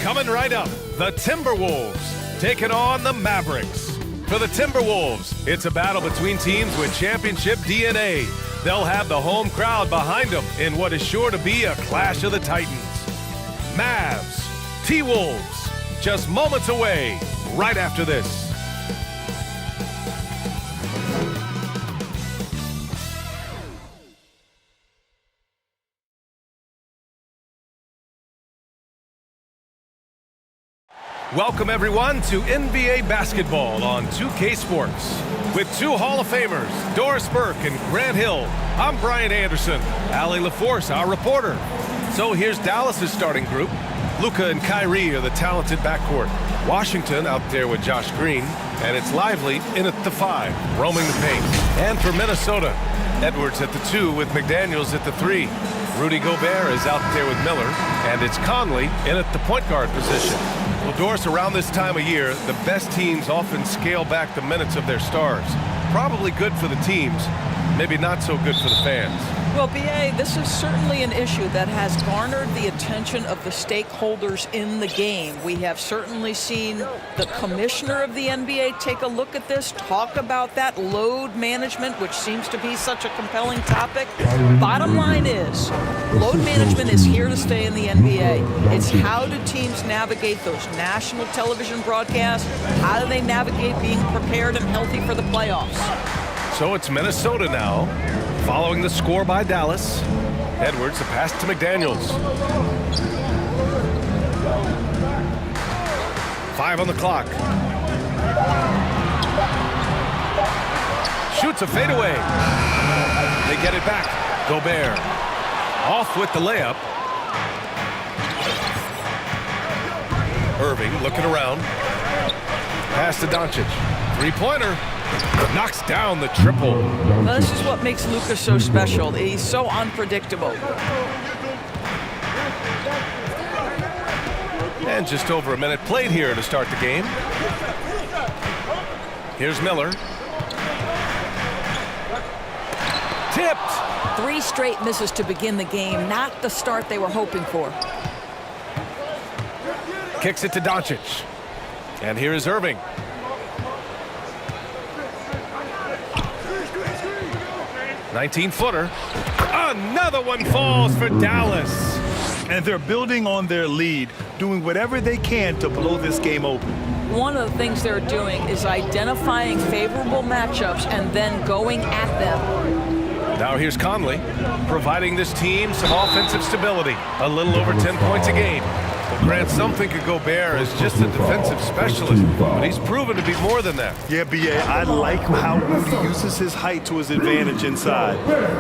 Coming right up, the Timberwolves taking on the Mavericks. For the Timberwolves, it's a battle between teams with championship DNA. They'll have the home crowd behind them in what is sure to be a clash of the Titans. Mavs, T-Wolves, just moments away right after this. Welcome everyone to NBA basketball on 2K Sports. With two Hall of Famers, Doris Burke and Grant Hill, I'm Brian Anderson, Allie LaForce, our reporter. So here's Dallas's starting group. Luka and Kyrie are the talented backcourt. Washington out there with Josh Green, and it's Lively in at the 5, roaming the paint. And for Minnesota, Edwards at the 2 with McDaniels at the 3. Rudy Gobert is out there with Miller, and it's Conley in at the point guard position. Well, Doris, around this time of year, the best teams often scale back the minutes of their stars. Probably good for the teams, maybe not so good for the fans. Well, B.A., this is certainly an issue that has garnered the attention of the stakeholders in the game. We have certainly seen the commissioner of the NBA take a look at this, talk about that load management, which seems to be such a compelling topic. Bottom line is, load management is here to stay in the NBA. It's how do teams navigate those national television broadcasts? How do they navigate being prepared and healthy for the playoffs? So it's Minnesota now, following the score by Dallas. Edwards, the pass to McDaniels. 5 on the clock. Shoots a fadeaway. They get it back. Gobert off with the layup. Irving looking around. Pass to Doncic. Three-pointer. Knocks down the triple. Well, this is what makes Luka so special. He's so unpredictable. And just over a minute played here to start the game. Here's Miller. Tipped. 3 straight misses to begin the game. Not the start they were hoping for. Kicks it to Doncic. And here is Irving. "19-footer. Another one falls for Dallas. And they're building on their lead, doing whatever they can to blow this game open. One of the things they're doing is identifying favorable matchups and then going at them. Now here's Conley, providing this team some offensive stability. A little over 10 points a game. Well, Grant, some think of Gobert as just a defensive specialist, but he's proven to be more than that. Yeah, B.A., I like how Rudy uses his height to his advantage inside.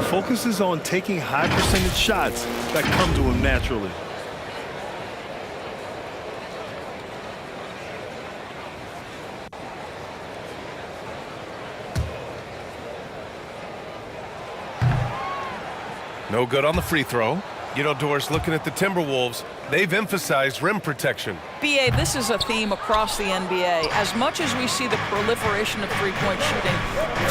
Focuses on taking high percentage shots that come to him naturally. No good on the free throw. You know, Doris, looking at the Timberwolves, they've emphasized rim protection. B.A., this is a theme across the NBA. As much as we see the proliferation of three-point shooting,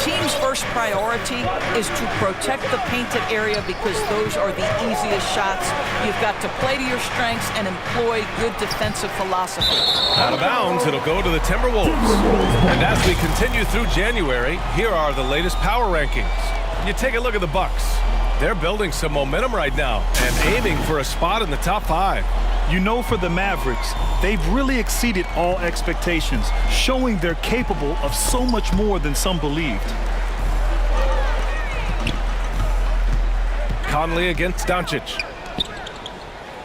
team's first priority is to protect the painted area because those are the easiest shots. You've got to play to your strengths and employ good defensive philosophy. Out of bounds, it'll go to the Timberwolves. And as we continue through January, here are the latest power rankings. You take a look at the Bucks. They're building some momentum right now and aiming for a spot in the top 5. You know, for the Mavericks, they've really exceeded all expectations, showing they're capable of so much more than some believed. Conley against Doncic.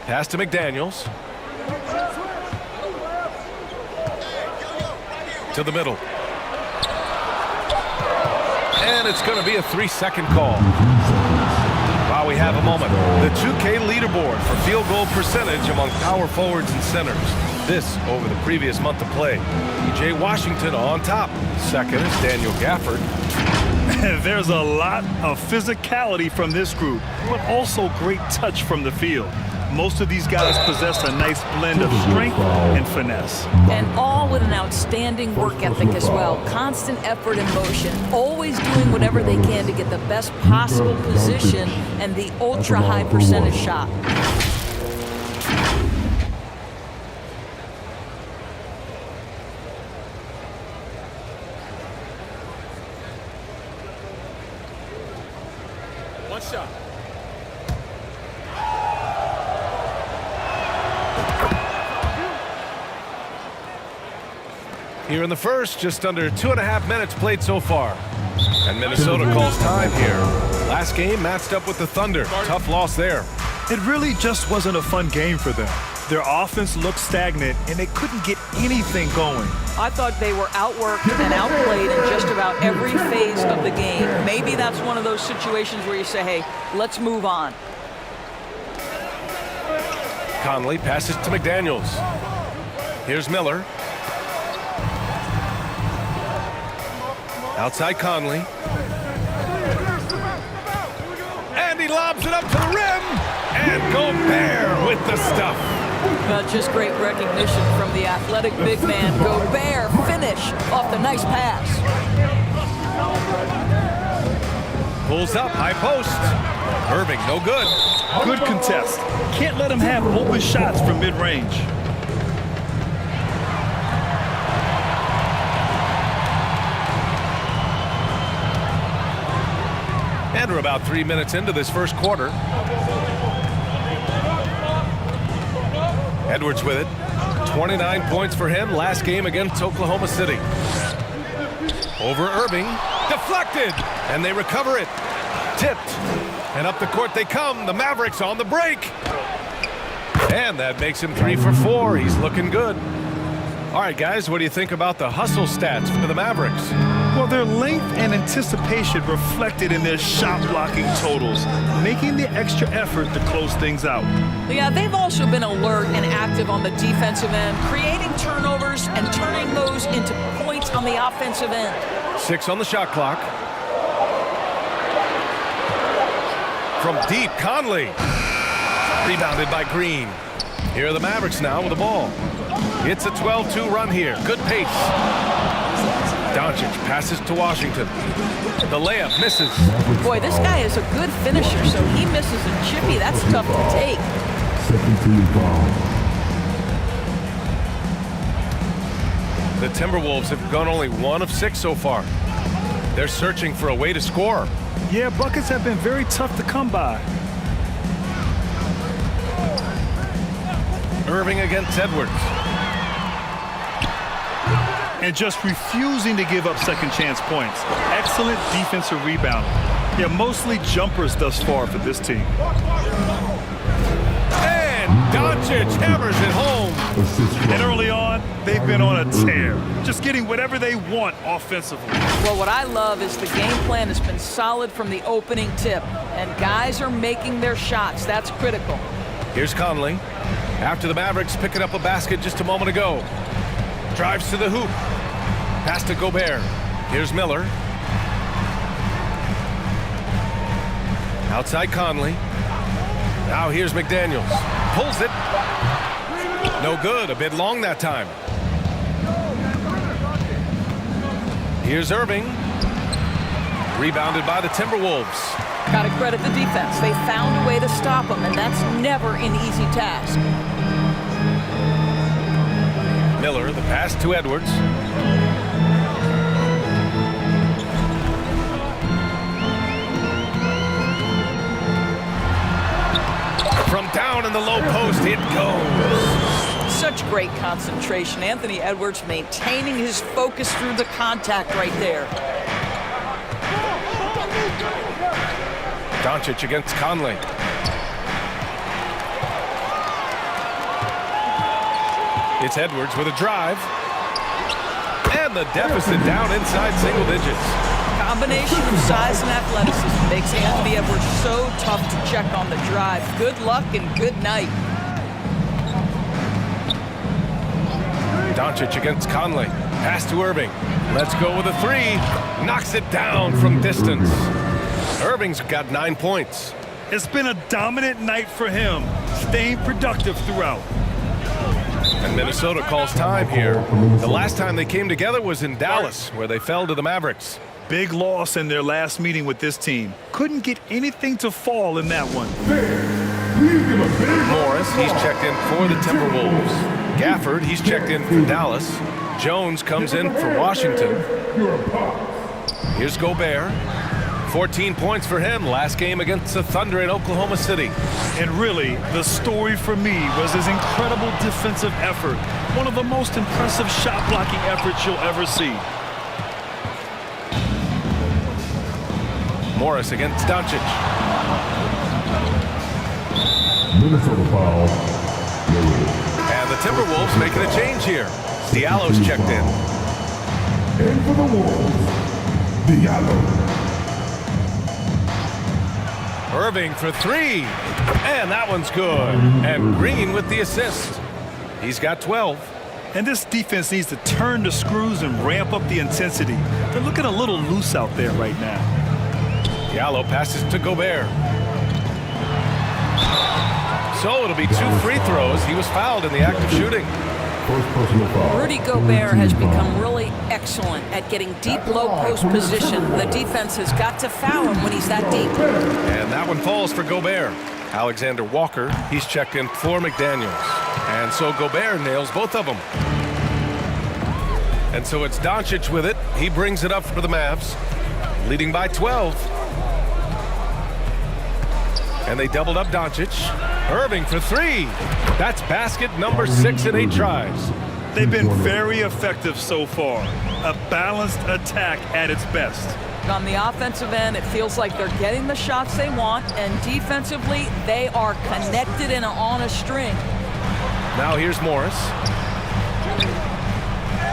Pass to McDaniels. To the middle. And it's going to be a 3-second call. While we have a moment, the 2K leaderboard for field goal percentage among power forwards and centers. This over the previous month of play. PJ Washington on top. Second is Daniel Gafford. There's a lot of physicality from this group, but also great touch from the field. Most of these guys possess a nice blend of strength and finesse. And all with an outstanding work ethic as well. Constant effort and motion. Always doing whatever they can to get the best possible position and the ultra-high percentage shot. One shot. Here in the first, just under 2.5 minutes played so far. And Minnesota calls time here. Last game matched up with the Thunder. Tough loss there. It really just wasn't a fun game for them. Their offense looked stagnant, and they couldn't get anything going. I thought they were outworked and outplayed in just about every phase of the game. Maybe that's one of those situations where you say, hey, let's move on. Conley passes to McDaniels. Here's Miller. Outside Conley. And he lobs it up to the rim. And Gobert with the stuff. Just great recognition from the athletic big man. Gobert finish off the nice pass. Pulls up, high post. Irving, no good. Good contest. Can't let him have open shots from mid-range. And we're about 3 minutes into this first quarter. Edwards with it. 29 points for him last game against Oklahoma City. Over Irving. Deflected. And they recover it. Tipped. And up the court they come. The Mavericks on the break. And that makes him 3 for 4. He's looking good. All right, guys, what do you think about the hustle stats for the Mavericks? Well, their length and anticipation reflected in their shot blocking totals, making the extra effort to close things out. Yeah, they've also been alert and active on the defensive end, creating turnovers and turning those into points on the offensive end. 6 on the shot clock. From deep, Conley. Rebounded by Green. Here are the Mavericks now with the ball. It's a 12-2 run here. Good pace. Doncic passes to Washington. The layup misses. Boy, this guy is a good finisher, so he misses a chippy. That's tough to take. Second team foul. The Timberwolves have gone only 1 of 6 so far. They're searching for a way to score. Yeah, buckets have been very tough to come by. Irving against Edwards. And just refusing to give up second chance points. Excellent defensive rebounding. Yeah, mostly jumpers thus far for this team. And Doncic hammers it home. And early on, they've been on a tear. Just getting whatever they want offensively. Well, what I love is the game plan has been solid from the opening tip. And guys are making their shots. That's critical. Here's Conley. After the Mavericks picking up a basket just a moment ago. Drives to the hoop. Pass to Gobert. Here's Miller. Outside Conley. Now here's McDaniels. Pulls it. No good. A bit long that time. Here's Irving. Rebounded by the Timberwolves. Got to credit the defense. They found a way to stop them, and that's never an easy task. Miller, the pass to Edwards. From down in the low post, it goes. Such great concentration. Anthony Edwards maintaining his focus through the contact right there. Doncic against Conley. It's Edwards with a drive. And the deficit down inside single digits. Combination of size and athleticism makes Anthony Edwards so tough to check on the drive. Good luck and good night. Doncic against Conley. Pass to Irving. Let's go with a 3. Knocks it down from distance. Irving's got 9 points. It's been a dominant night for him, staying productive throughout. And Minnesota calls time here. The last time they came together was in Dallas, where they fell to the Mavericks. Big loss in their last meeting with this team. Couldn't get anything to fall in that one. Morris, he's checked in for the Timberwolves. Gafford, he's checked in for Dallas. Jones comes in for Washington. Here's Gobert. 14 points for him last game against the Thunder in Oklahoma City. And really, the story for me was his incredible defensive effort. One of the most impressive shot blocking efforts you'll ever see. Morris against Doncic. Minnesota foul. And the Timberwolves making a change here. Diallo's checked in. And for the Wolves, Diallo. Irving for three. And that one's good. And Green with the assist. He's got 12. And this defense needs to turn the screws and ramp up the intensity. They're looking a little loose out there right now. Diallo passes to Gobert. So it'll be 2 free throws. He was fouled in the act of shooting. First personal foul. Rudy Gobert has become really excellent at getting deep low post position. The defense has got to foul him when he's that deep. And that one falls for Gobert. Alexander Walker, he's checked in for McDaniels. And so Gobert nails both of them. And so it's Doncic with it. He brings it up for the Mavs, leading by 12. And they doubled up Doncic. Irving for three. That's basket number 6 in 8 tries. They've been very effective so far. A balanced attack at its best. On the offensive end, it feels like they're getting the shots they want, and defensively, they are connected and on a string. Now here's Morris.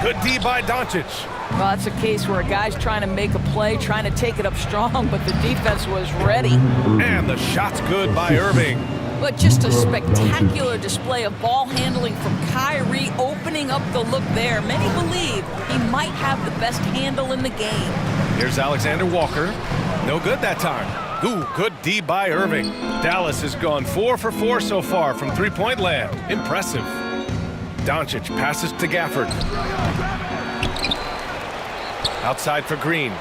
Good D by Doncic. Well, that's a case where a guy's trying to make a play, trying to take it up strong, but the defense was ready. And the shot's good by Irving. But just a spectacular display of ball handling from Kyrie, opening up the look there. Many believe he might have the best handle in the game. Here's Alexander Walker. No good that time. Ooh, good D by Irving. Dallas has gone 4 for 4 so far from three-point land. Impressive. Doncic passes to Gafford. Outside for Green.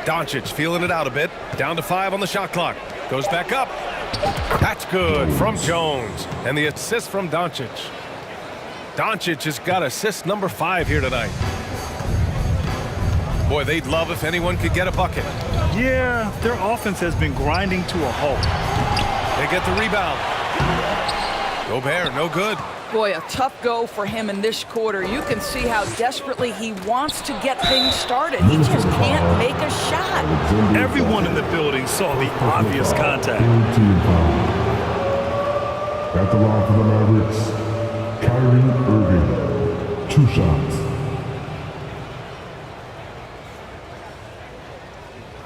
Doncic feeling it out a bit. Down to 5 on the shot clock. Goes back up. That's good from Jones. And the assist from Doncic. Doncic has got assist number 5 here tonight. Boy, they'd love if anyone could get a bucket. Yeah, their offense has been grinding to a halt. They get the rebound. Gobert, no good. Boy, a tough go for him in this quarter. You can see how desperately he wants to get things started. He just can't make a shot. Everyone in the building saw the obvious contact. Team foul. At the line for the Mavericks, Kyrie Irving. 2 shots.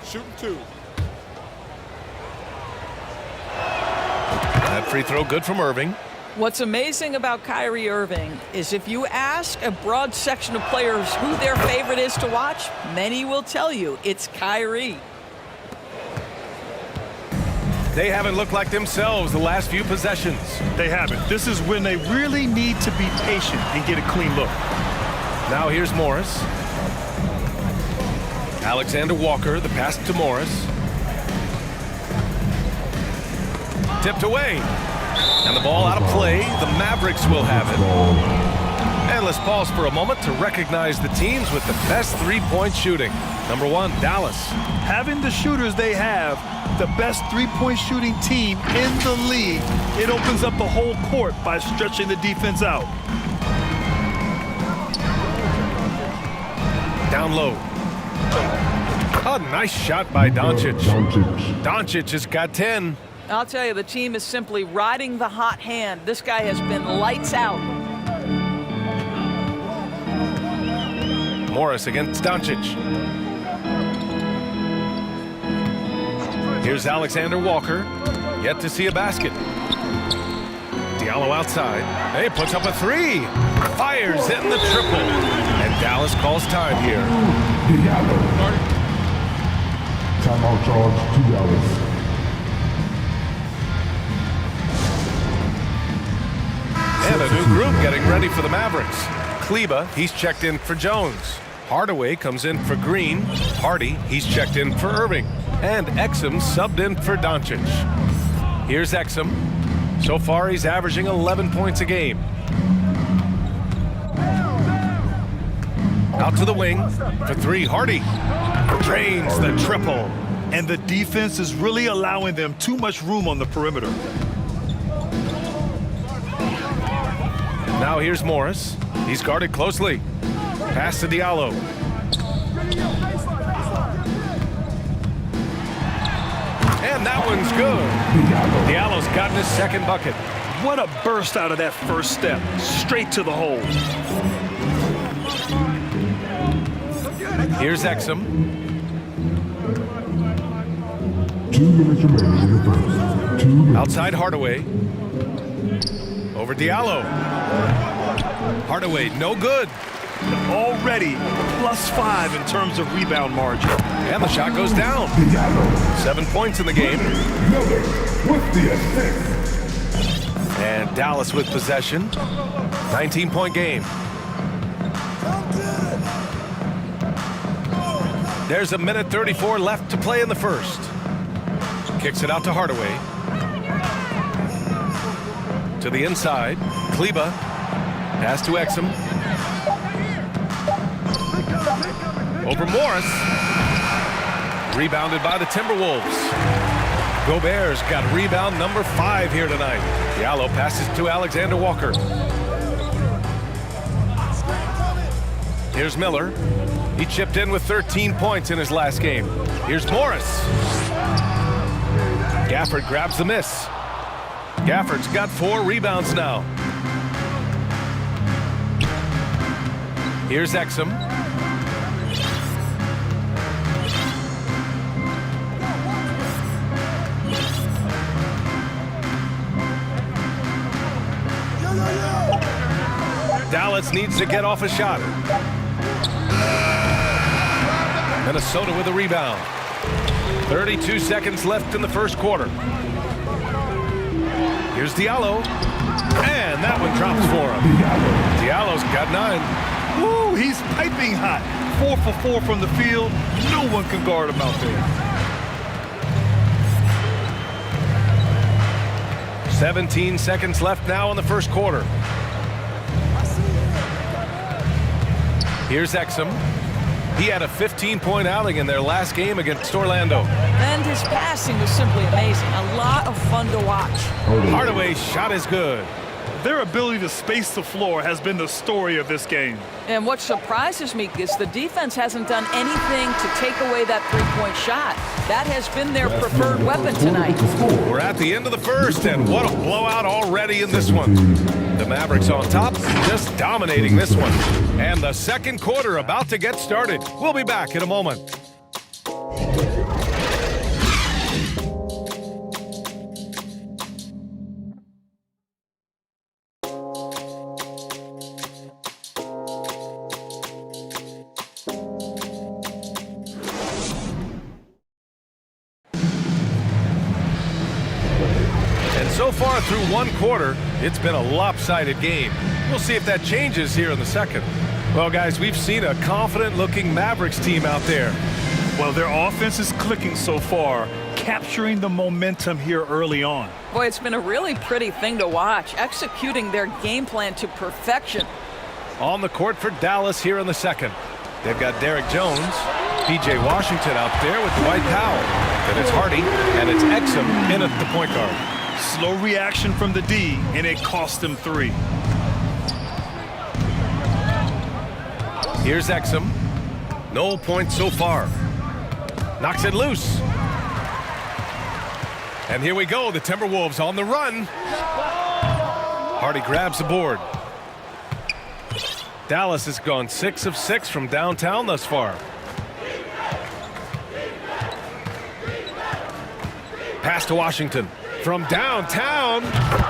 Shooting 2. That free throw good from Irving. What's amazing about Kyrie Irving is if you ask a broad section of players who their favorite is to watch, many will tell you it's Kyrie. They haven't looked like themselves the last few possessions. They haven't. This is when they really need to be patient and get a clean look. Now here's Morris. Alexander Walker, the pass to Morris. Tipped away. And the ball out of play. The Mavericks will have it. And let's pause for a moment to recognize the teams with the best three-point shooting. Number 1, Dallas. Having the shooters they have, the best three-point shooting team in the league, it opens up the whole court by stretching the defense out. Down low. A nice shot by Doncic. Doncic has got 10. I'll tell you, the team is simply riding the hot hand. This guy has been lights out. Morris against Doncic. Here's Alexander Walker. Yet to see a basket. Diallo outside. He puts up a 3. Fires in the triple. And Dallas calls time here. Diallo. Timeout charge to Dallas. And a new group getting ready for the Mavericks. Kleba, he's checked in for Jones. Hardaway comes in for Green. Hardy, he's checked in for Irving. And Exum subbed in for Doncic. Here's Exum. So far, he's averaging 11 points a game. Out to the wing for three. Hardy drains the triple. And the defense is really allowing them too much room on the perimeter. Now here's Morris. He's guarded closely. Pass to Diallo. And that one's good. Diallo's gotten his second bucket. What a burst out of that first step. Straight to the hole. Here's Exum. 2 minutes remaining in the first. 2 minutes. Outside Hardaway. Over Diallo. Hardaway, no good. Already +5 in terms of rebound margin. And the shot goes down. 7 points in the game. Miller with the assist. And Dallas with possession. 19-point game. There's a minute 34 left to play in the first. Kicks it out to Hardaway. To the inside. Kleba. Pass to Exum. Over Morris. Rebounded by the Timberwolves. Gobert's got rebound number 5 here tonight. Diallo passes to Alexander Walker. Here's Miller. He chipped in with 13 points in his last game. Here's Morris. Gafford grabs the miss. Gafford's got 4 rebounds now. Here's Exum. Dallas needs to get off a shot. Minnesota with a rebound. 32 seconds left in the first quarter. Here's Diallo. And that one drops for him. Diallo's got 9. Woo, he's piping hot. 4 for 4 from the field. No one can guard him out there. 17 seconds left now in the first quarter. Here's Exum. He had a 15-point outing in their last game against Orlando. And his passing was simply amazing. A lot of fun to watch. Hardaway's shot is good. Their ability to space the floor has been the story of this game. And what surprises me is the defense hasn't done anything to take away that three-point shot. That has been their preferred weapon tonight. We're at the end of the first, and what a blowout already in this one. The Mavericks on top, just dominating this one. And the second quarter about to get started. We'll be back in a moment. So far through one quarter, it's been a lopsided game. We'll see if that changes here in the second. Well, guys, we've seen a confident-looking Mavericks team out there. Well, their offense is clicking so far, capturing the momentum here early on. Boy, it's been a really pretty thing to watch, executing their game plan to perfection. On the court for Dallas here in the second. They've got Derek Jones, P.J. Washington out there with Dwight Powell. Then it's Hardy, and it's Exum in at the point guard. Slow reaction from the D, and it cost him 3. Here's Exum. No points so far. Knocks it loose. And here we go, the Timberwolves on the run. Hardy grabs the board. Dallas has gone 6 of 6 from downtown thus far. Pass to Washington. From downtown,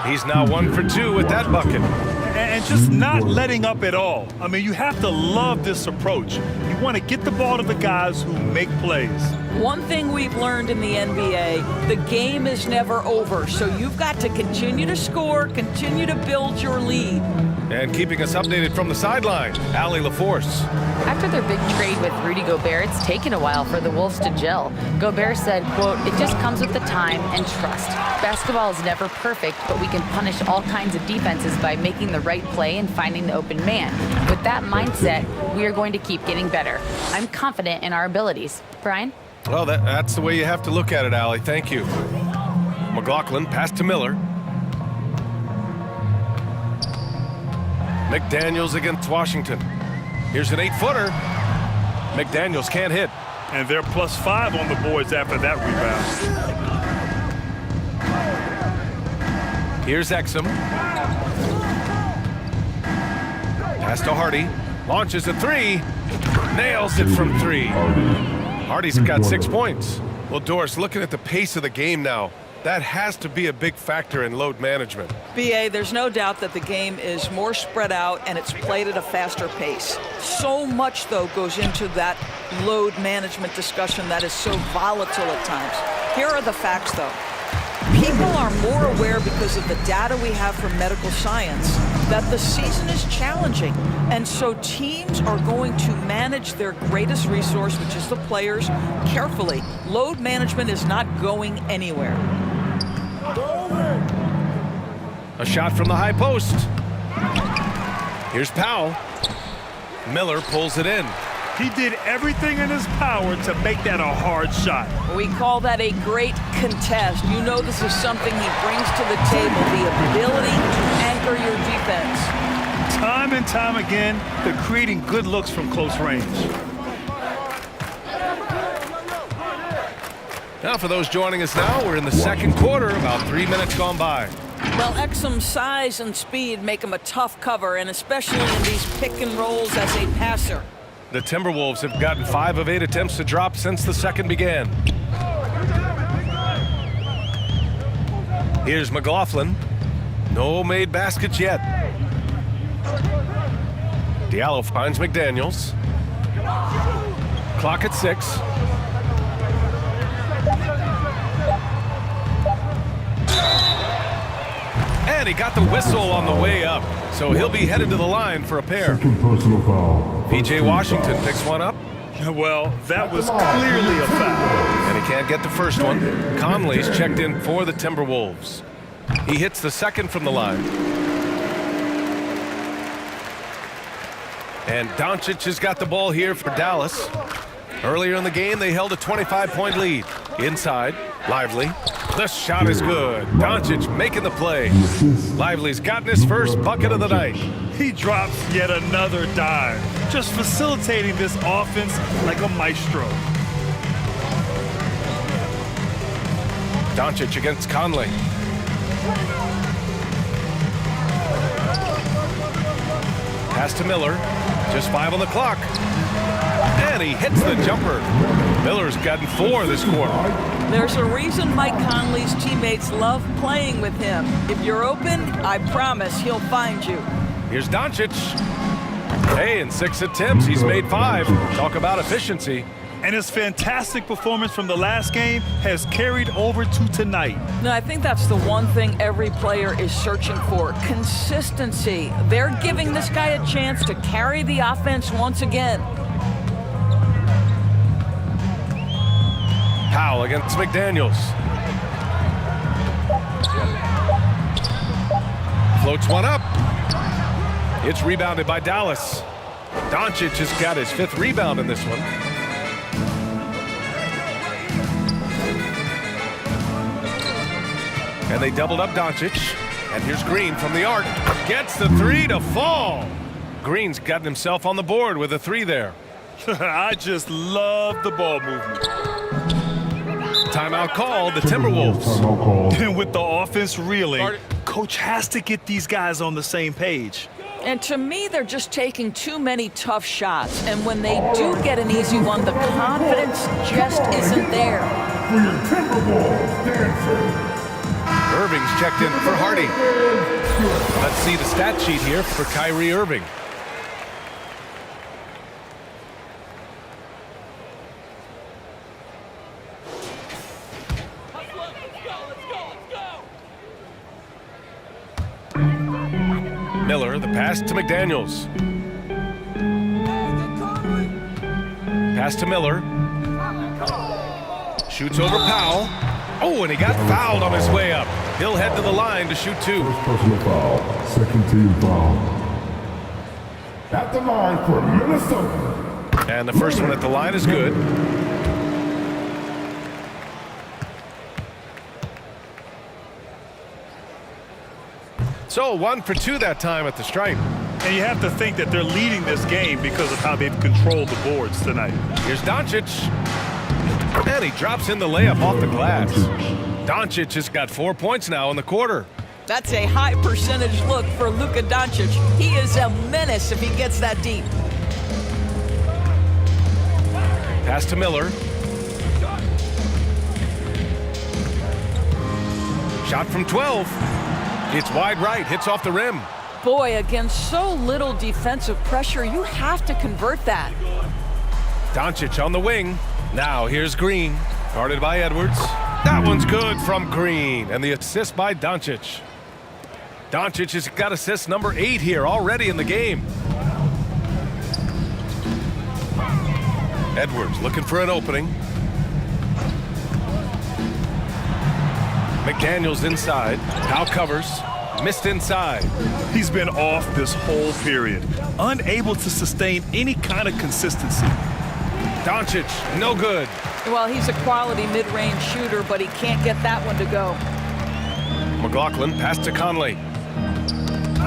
he's now 1 for 2 with that bucket. And just not letting up at all. I mean, you have to love this approach. You want to get the ball to the guys who make plays. One thing we've learned in the NBA, the game is never over. So you've got to continue to score, continue to build your lead. And keeping us updated from the sideline, Allie LaForce. After their big trade with Rudy Gobert, it's taken a while for the Wolves to gel. Gobert said, quote, "It just comes with the time and trust. Basketball is never perfect, but we can punish all kinds of defenses by making the right play and finding the open man. With that mindset, we are going to keep getting better. I'm confident in our abilities." Brian? Well, that's the way you have to look at it, Allie. Thank you. McLaughlin pass to Miller. McDaniels against Washington. Here's an 8-footer. McDaniels can't hit. And they're +5 on the boards after that rebound. Here's Exum. Pass to Hardy. Launches a 3. Nails it from 3. Hardy's got 6 points. Well, Doris, looking at the pace of the game now, that has to be a big factor in load management. BA, there's no doubt that the game is more spread out and it's played at a faster pace. So much, though, goes into that load management discussion that is so volatile at times. Here are the facts, though. People are more aware because of the data we have from medical science that the season is challenging. And so teams are going to manage their greatest resource, which is the players, carefully. Load management is not going anywhere. A shot from the high post. Here's Powell. Miller pulls it in. He did everything in his power to make that a hard shot. We call that a great contest. You know this is something he brings to the table, the ability to anchor your defense. Time and time again, they're creating good looks from close range. Now for those joining us now, we're in the second quarter, about 3 minutes gone by. Well, Exum's size and speed make him a tough cover, and especially in these pick and rolls as a passer. The Timberwolves have gotten 5 of 8 attempts to drop since the second began. Here's McLaughlin. No made baskets yet. Diallo finds McDaniels. Clock at 6. And he got the whistle on the way up, so he'll be headed to the line for a pair. Second personal foul. P.J. Washington picks one up. Well, that was clearly a foul. And he can't get the first one. Conley's checked in for the Timberwolves. He hits the second from the line. And Doncic has got the ball here for Dallas. Earlier in the game, they held a 25-point lead. Inside, Lively. The shot is good. Doncic making the play. Lively's gotten his first bucket of the night. He drops yet another dime, just facilitating this offense like a maestro. Doncic against Conley. Pass to Miller. Just 5 on the clock. And he hits the jumper. Miller's gotten 4 this quarter. There's a reason Mike Conley's teammates love playing with him. If you're open, I promise he'll find you. Here's Doncic. Hey, in 6 attempts, he's made 5. Talk about efficiency. And his fantastic performance from the last game has carried over to tonight. No, I think that's the one thing every player is searching for, consistency. They're giving this guy a chance to carry the offense once again. Powell against McDaniels. Floats one up. It's rebounded by Dallas. Doncic has got his 5th rebound in this one. And they doubled up Doncic. And here's Green from the arc. Gets the 3 to fall. Green's gotten himself on the board with a 3 there. I just love the ball movement. Timeout called, the Timberwolves. Timeout called. And with the offense reeling, coach has to get these guys on the same page. And to me, they're just taking too many tough shots. And when they do get an easy one, the confidence just isn't there. For your Timberwolves dancer. Irving's checked in for Hardy. Let's see the stat sheet here for Kyrie Irving. Miller, the pass to McDaniels. Pass to Miller. Shoots over Powell. Oh, and he got fouled on his way up. He'll head to the line to shoot 2. First personal foul. Second team foul. At the line for Minnesota. And the first one at the line is good. So 1 for 2 that time at the stripe. And you have to think that they're leading this game because of how they've controlled the boards tonight. Here's Doncic. And he drops in the layup off the glass. Doncic has got 4 points now in the quarter. That's a high percentage look for Luka Doncic. He is a menace if he gets that deep. Pass to Miller. Shot from 12. It's wide right, hits off the rim. Boy, against so little defensive pressure, you have to convert that. Doncic on the wing. Now here's Green. Guarded by Edwards. That one's good from Green. And the assist by Doncic. Doncic has got assist number 8 here already in the game. Edwards looking for an opening. McDaniels inside. Now covers. Missed inside. He's been off this whole period, unable to sustain any kind of consistency. Doncic, no good. Well, he's a quality mid-range shooter, but he can't get that one to go. McLaughlin passed to Conley.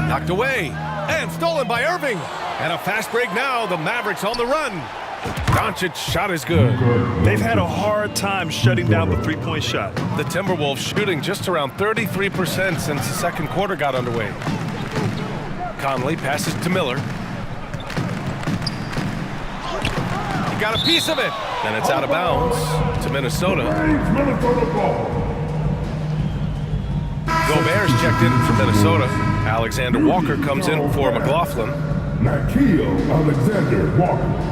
Knocked away and stolen by Irving. And a fast break now. The Mavericks on the run. Doncic's shot is good. They've had a hard time shutting down the three-point shot. The Timberwolves shooting just around 33% since the second quarter got underway. Conley passes to Miller. He got a piece of it. And it's out of bounds to Minnesota. Gobert's checked in for Minnesota. Alexander Walker comes in for McLaughlin. Nikhil Alexander Walker.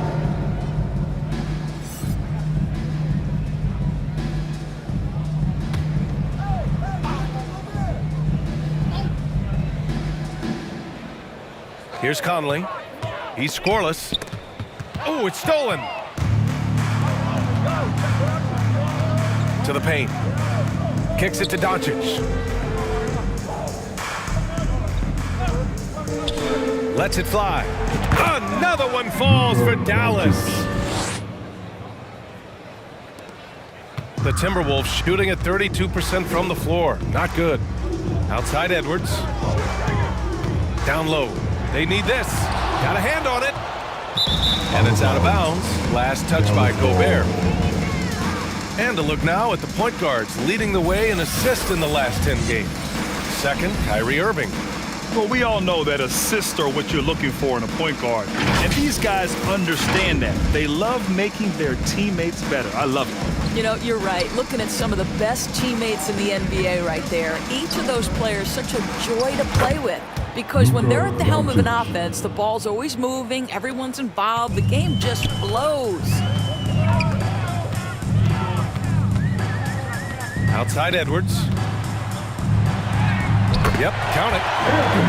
Here's Conley. He's scoreless. Oh, it's stolen. To the paint. Kicks it to Doncic. Lets it fly. Another one falls for Dallas. The Timberwolves shooting at 32% from the floor. Not good. Outside Edwards. Down low. They need this. Got a hand on it. And it's out of bounds. Last touch by Gobert. And a look now at the point guards leading the way in assists in the last 10 games. Second, Kyrie Irving. Well, we all know that assists are what you're looking for in a point guard. And these guys understand that. They love making their teammates better. I love it. You know, you're right. Looking at some of the best teammates in the NBA right there. Each of those players such a joy to play with. Because when they're at the helm of an offense, the ball's always moving, everyone's involved, the game just flows. Outside Edwards. Yep, count it.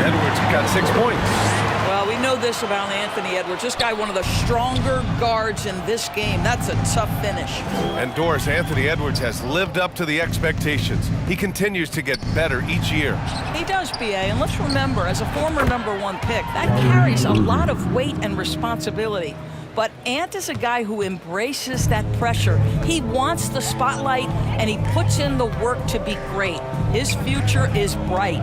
Edwards got 6 points. Well, we know this about Anthony Edwards. This guy, one of the stronger guards in this game. That's a tough finish. And Doris, Anthony Edwards has lived up to the expectations. He continues to get better each year. He does, BA. And let's remember, as a former #1 pick, that carries a lot of weight and responsibility. But Ant is a guy who embraces that pressure. He wants the spotlight, and he puts in the work to be great. His future is bright.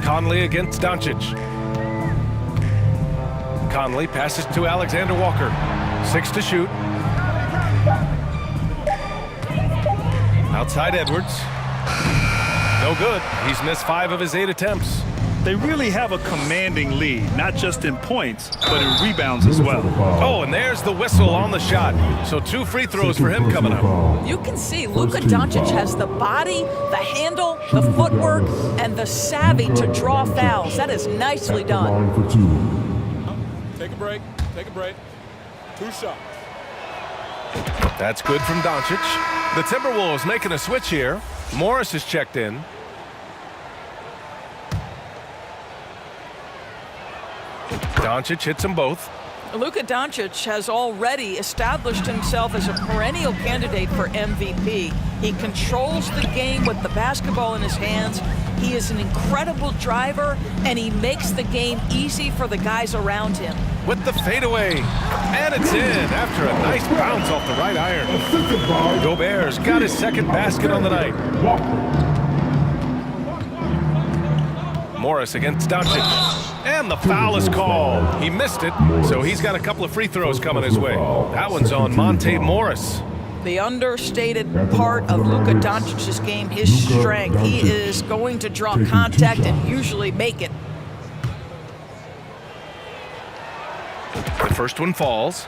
Conley against Doncic. Conley passes to Alexander Walker. 6 to shoot. Outside Edwards. No good. He's missed 5 of his 8 attempts. They really have a commanding lead, not just in points, but in rebounds as well. Oh, and there's the whistle on the shot. So 2 free throws for him coming up. You can see Luka Doncic has the body, the handle, the footwork, and the savvy to draw fouls. That is nicely done. Take a break. Take a break. 2 shots. That's good from Doncic. The Timberwolves making a switch here. Morris is checked in. Doncic hits them both. Luka Doncic has already established himself as a perennial candidate for MVP. He controls the game with the basketball in his hands. He is an incredible driver, and he makes the game easy for the guys around him. With the fadeaway, and it's in after a nice bounce off the right iron. Gobert's got his second basket on the night. Morris against Doncic, and the foul is called. He missed it, so he's got a couple of free throws coming his way. That one's on Monte Morris. The understated part of Luka Doncic's game, his strength. He is going to draw contact and usually make it. The first one falls.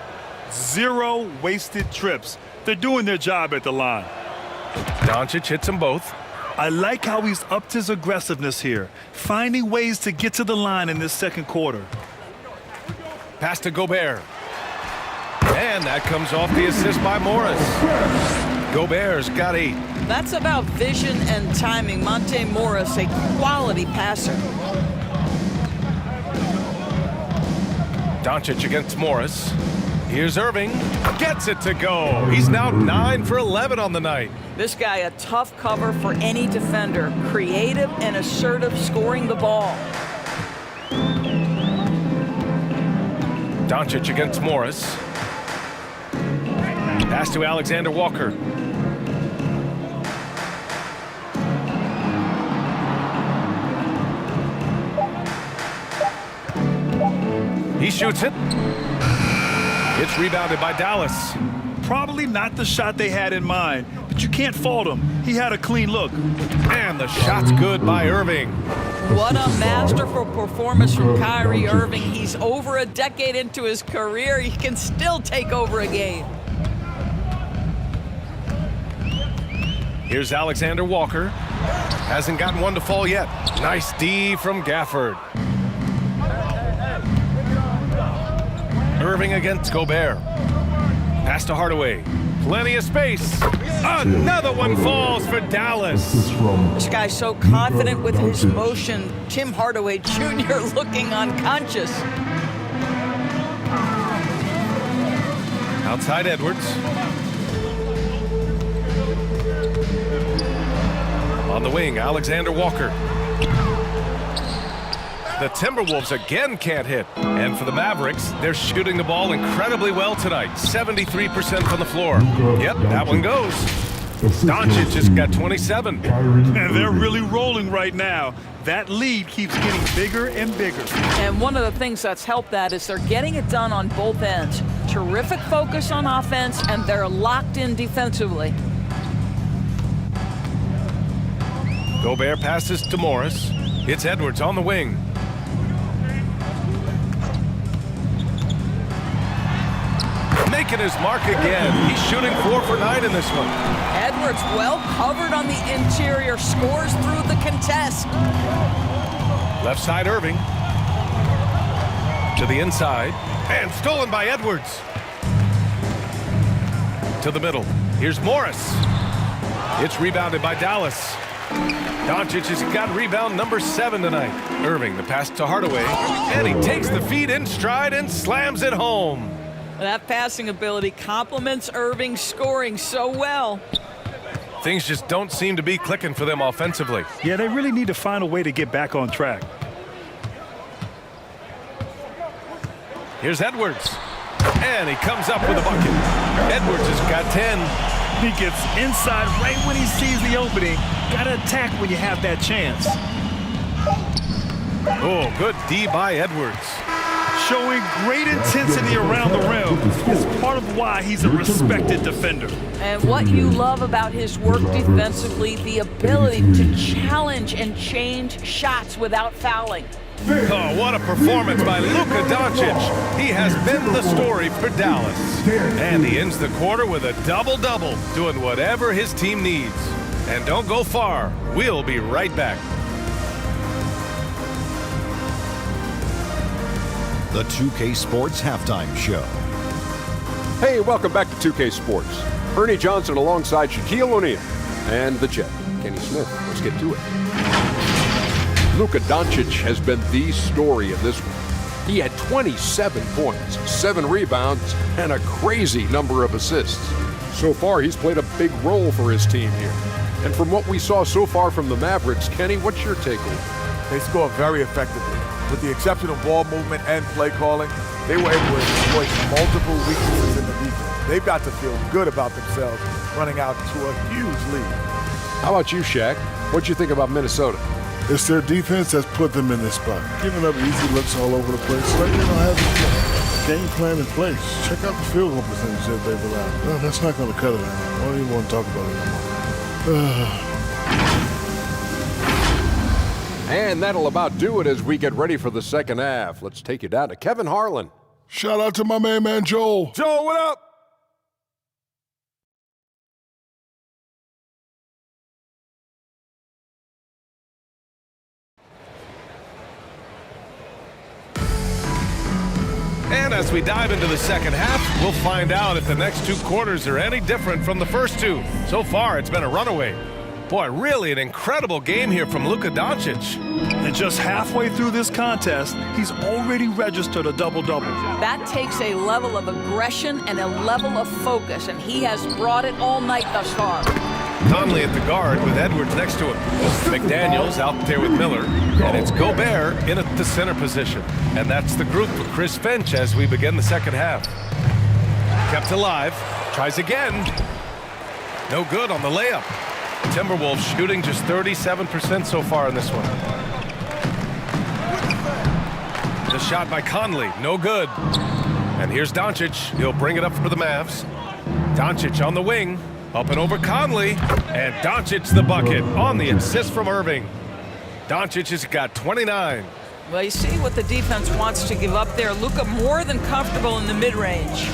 0 wasted trips. They're doing their job at the line. Doncic hits them both. I like how he's upped his aggressiveness here, finding ways to get to the line in this second quarter. Pass to Gobert. And that comes off the assist by Morris. Gobert's got 8. That's about vision and timing. Monte Morris, a quality passer. Doncic against Morris. Here's Irving. Gets it to go. He's now 9 for 11 on the night. This guy, a tough cover for any defender. Creative and assertive scoring the ball. Doncic against Morris. Pass to Alexander Walker. He shoots it. It's rebounded by Dallas. Probably not the shot they had in mind, but you can't fault him. He had a clean look. And the shot's good by Irving. What a masterful performance from Kyrie Irving. He's over a decade into his career. He can still take over a game. Here's Alexander Walker. Hasn't gotten one to fall yet. Nice D from Gafford. Irving against Gobert. Pass to Hardaway. Plenty of space. Another one falls for Dallas. This guy's so confident with his motion. Tim Hardaway Jr. looking unconscious. Outside Edwards. On the wing, Alexander Walker. The Timberwolves again can't hit. And for the Mavericks, they're shooting the ball incredibly well tonight. 73% from the floor. Yep, that one goes. Doncic just got 27. And they're really rolling right now. That lead keeps getting bigger and bigger. And one of the things that's helped that is they're getting it done on both ends. Terrific focus on offense, and they're locked in defensively. Gobert passes to Morris. It's Edwards on the wing. Making his mark again. He's shooting 4 for 9 in this one. Edwards well covered on the interior, scores through the contest. Left side Irving. To the inside. And stolen by Edwards. To the middle. Here's Morris. It's rebounded by Dallas. Doncic has got rebound number 7 tonight. Irving, the pass to Hardaway. And he takes the feed in stride and slams it home. That passing ability complements Irving's scoring so well. Things just don't seem to be clicking for them offensively. Yeah, they really need to find a way to get back on track. Here's Edwards. And he comes up with a bucket. Edwards has got 10. He gets inside right when he sees the opening. Gotta attack when you have that chance. Oh, good D by Edwards. Showing great intensity around the rim is part of why he's a respected defender. And what you love about his work defensively, the ability to challenge and change shots without fouling. Oh, what a performance by Luka Doncic. He has been the story for Dallas. And he ends the quarter with a double-double, doing whatever his team needs. And don't go far. We'll be right back. The 2K Sports Halftime Show. Hey, welcome back to 2K Sports. Ernie Johnson alongside Shaquille O'Neal and the Jet, Kenny Smith. Let's get to it. Luka Doncic has been the story in this one. He had 27 points, 7 rebounds, and a crazy number of assists. So far, he's played a big role for his team here. And from what we saw so far from the Mavericks, Kenny, what's your takeaway? They score very effectively. With the exception of ball movement and play calling, they were able to exploit multiple weaknesses in the defense. They've got to feel good about themselves running out to a huge lead. How about you, Shaq? What'd you think about Minnesota? It's their defense that's put them in this spot. Giving up easy looks all over the place. Like they don't have a game plan in place. Check out the field goal percentage that they've allowed. No, that's not going to cut it anymore. I don't even want to talk about it anymore. And that'll about do it as we get ready for the second half. Let's take you down to Kevin Harlan. Shout out to my man Joel. Joel, what up? And as we dive into the second half, we'll find out if the next 2 quarters are any different from the first 2. So far, it's been a runaway. Boy, really an incredible game here from Luka Doncic. And just halfway through this contest, he's already registered a double-double. That takes a level of aggression and a level of focus, and he has brought it all night thus far. Conley at the guard with Edwards next to him. McDaniels out there with Miller, and it's Gobert in at the center position. And that's the group for Chris Finch as we begin the second half. Kept alive, tries again. No good on the layup. Timberwolves shooting just 37% so far in this one. The shot by Conley, no good. And here's Doncic, he'll bring it up for the Mavs. Doncic on the wing. Up and over Conley, and Doncic the bucket on the assist from Irving. Doncic has got 29. Well, you see what the defense wants to give up there. Luka more than comfortable in the mid-range.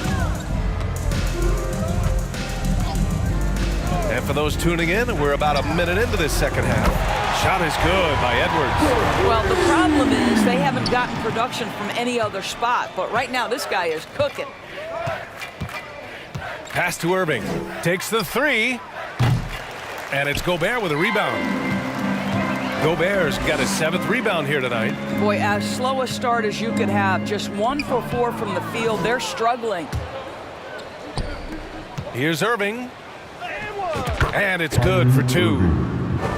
And for those tuning in, we're about a minute into this second half. Shot is good by Edwards. Well, the problem is they haven't gotten production from any other spot, but right now this guy is cooking. Pass to Irving. Takes the 3. And it's Gobert with a rebound. Gobert's got his 7th rebound here tonight. Boy, as slow a start as you could have. Just 1 for 4 from the field. They're struggling. Here's Irving. And it's good for 2.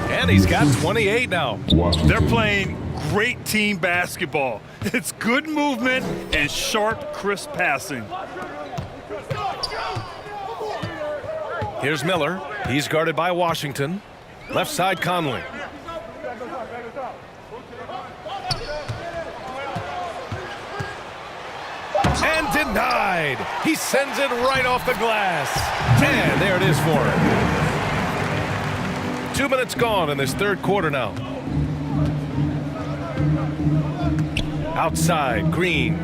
And he's got 28 now. They're playing great team basketball. It's good movement and sharp, crisp passing. Here's Miller. He's guarded by Washington. Left side, Conley. And denied. He sends it right off the glass. And there it is for him. 2 minutes gone in this third quarter now. Outside, Green.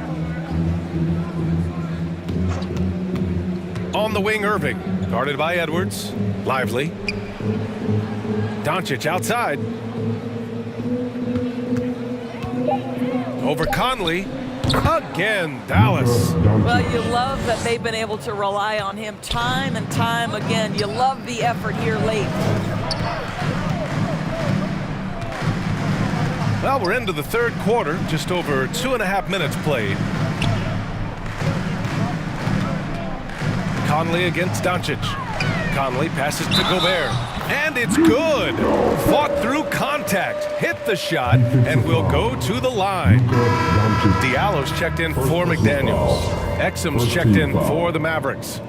On the wing, Irving. Guarded by Edwards. Lively. Doncic outside. Over Conley. Again, Dallas. Well, you love that they've been able to rely on him time and time again. You love the effort here late. Well, we're into the third quarter. Just over 2.5 minutes played. Conley against Doncic. Conley passes to Gobert. And it's good. Fought through contact. Hit the shot and will go to the line. Diallo's checked in for McDaniels. Exum's checked in for the Mavericks.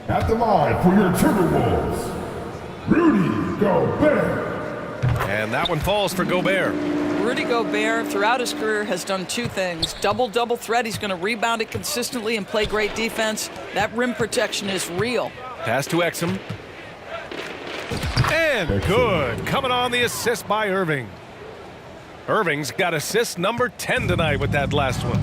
At the line for your Timberwolves, Rudy Gobert. And that one falls for Gobert. Rudy Gobert, throughout his career, has done 2 things. Double-double threat. He's going to rebound it consistently and play great defense. That rim protection is real. Pass to Exum. And good. Coming on the assist by Irving. Irving's got assist number 10 tonight with that last one.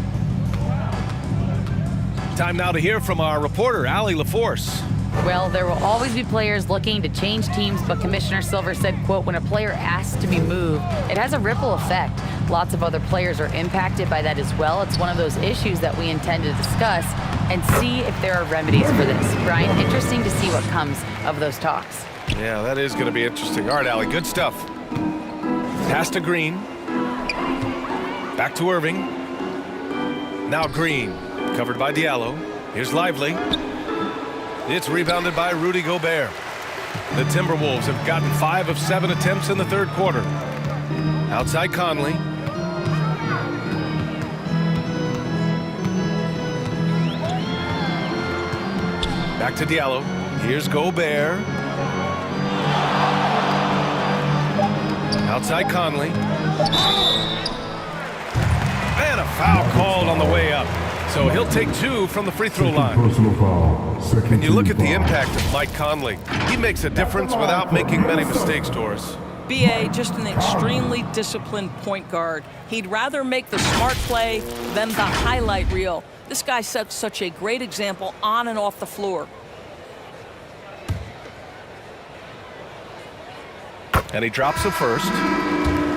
Time now to hear from our reporter, Allie LaForce. Well, there will always be players looking to change teams, but Commissioner Silver said, quote, when a player asks to be moved, it has a ripple effect. Lots of other players are impacted by that as well. It's one of those issues that we intend to discuss and see if there are remedies for this. Brian, interesting to see what comes of those talks. Yeah, that is going to be interesting. All right, Allie, good stuff. Pass to Green. Back to Irving. Now Green, covered by Diallo. Here's Lively. It's rebounded by Rudy Gobert. The Timberwolves have gotten 5 of 7 attempts in the third quarter. Outside Conley. Back to Diallo. Here's Gobert. Outside Conley. And a foul called on the way up. So he'll take 2 from the free throw line. And you look at the impact of Mike Conley. He makes a difference without making many mistakes, Doris. BA, just an extremely disciplined point guard. He'd rather make the smart play than the highlight reel. This guy sets such a great example on and off the floor. And he drops the first.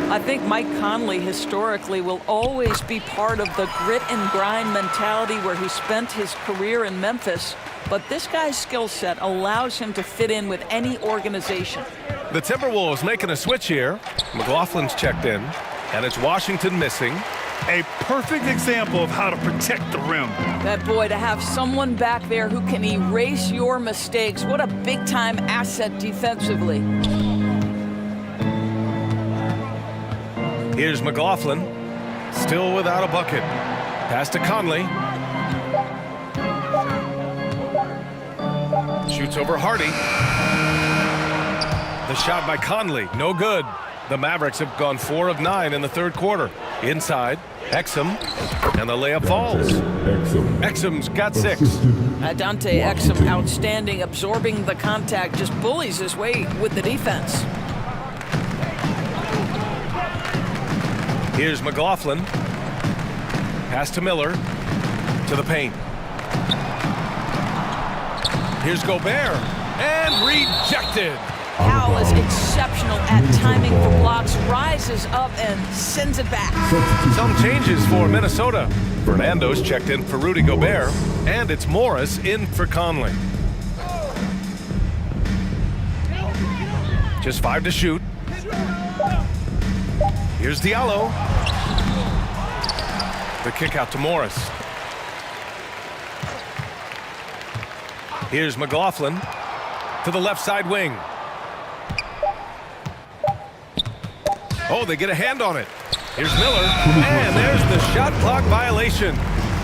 I think Mike Conley historically will always be part of the grit and grind mentality where he spent his career in Memphis. But this guy's skill set allows him to fit in with any organization. The Timberwolves making a switch here. McLaughlin's checked in, and it's Washington missing. A perfect example of how to protect the rim. That boy, to have someone back there who can erase your mistakes, what a big-time asset defensively. Here's McLaughlin, still without a bucket. Pass to Conley. Shoots over Hardy. The shot by Conley, no good. The Mavericks have gone 4 of 9 in the third quarter. Inside, Exum, and the layup falls. Exum's got 6. Dante Exum, outstanding, absorbing the contact, just bullies his way with the defense. Here's McLaughlin. Pass to Miller. To the paint. Here's Gobert. And rejected. Powell is exceptional at timing for blocks, rises up and sends it back. Some changes for Minnesota. Fernando's checked in for Rudy Gobert. And it's Morris in for Conley. Just 5 to shoot. Here's Diallo. The kick out to Morris. Here's McLaughlin to the left side wing. Oh, they get a hand on it. Here's Miller, and there's the shot clock violation.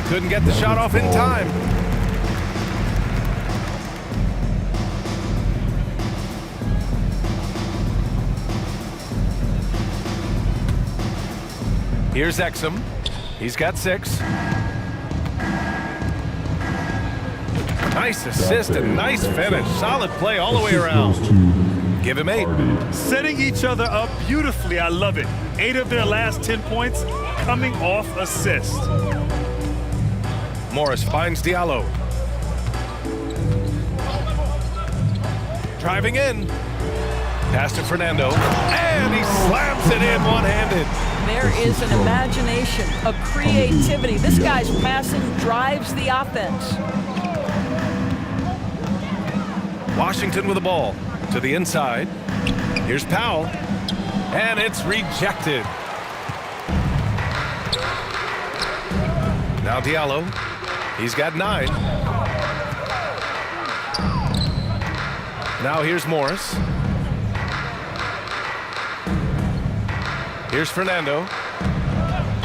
Couldn't get the shot off in time. Here's Exum. He's got 6. Nice assist and nice finish. Solid play all the way around. Give him 8. Setting each other up beautifully. I love it. 8 of their last 10 points coming off assist. Morris finds Diallo. Driving in. Pass to Fernando. And he slams it in one-handed. There is an imagination, a creativity. This guy's passing drives the offense. Washington with the ball to the inside. Here's Powell. And it's rejected. Now Diallo. He's got 9. Now here's Morris. Here's Fernando.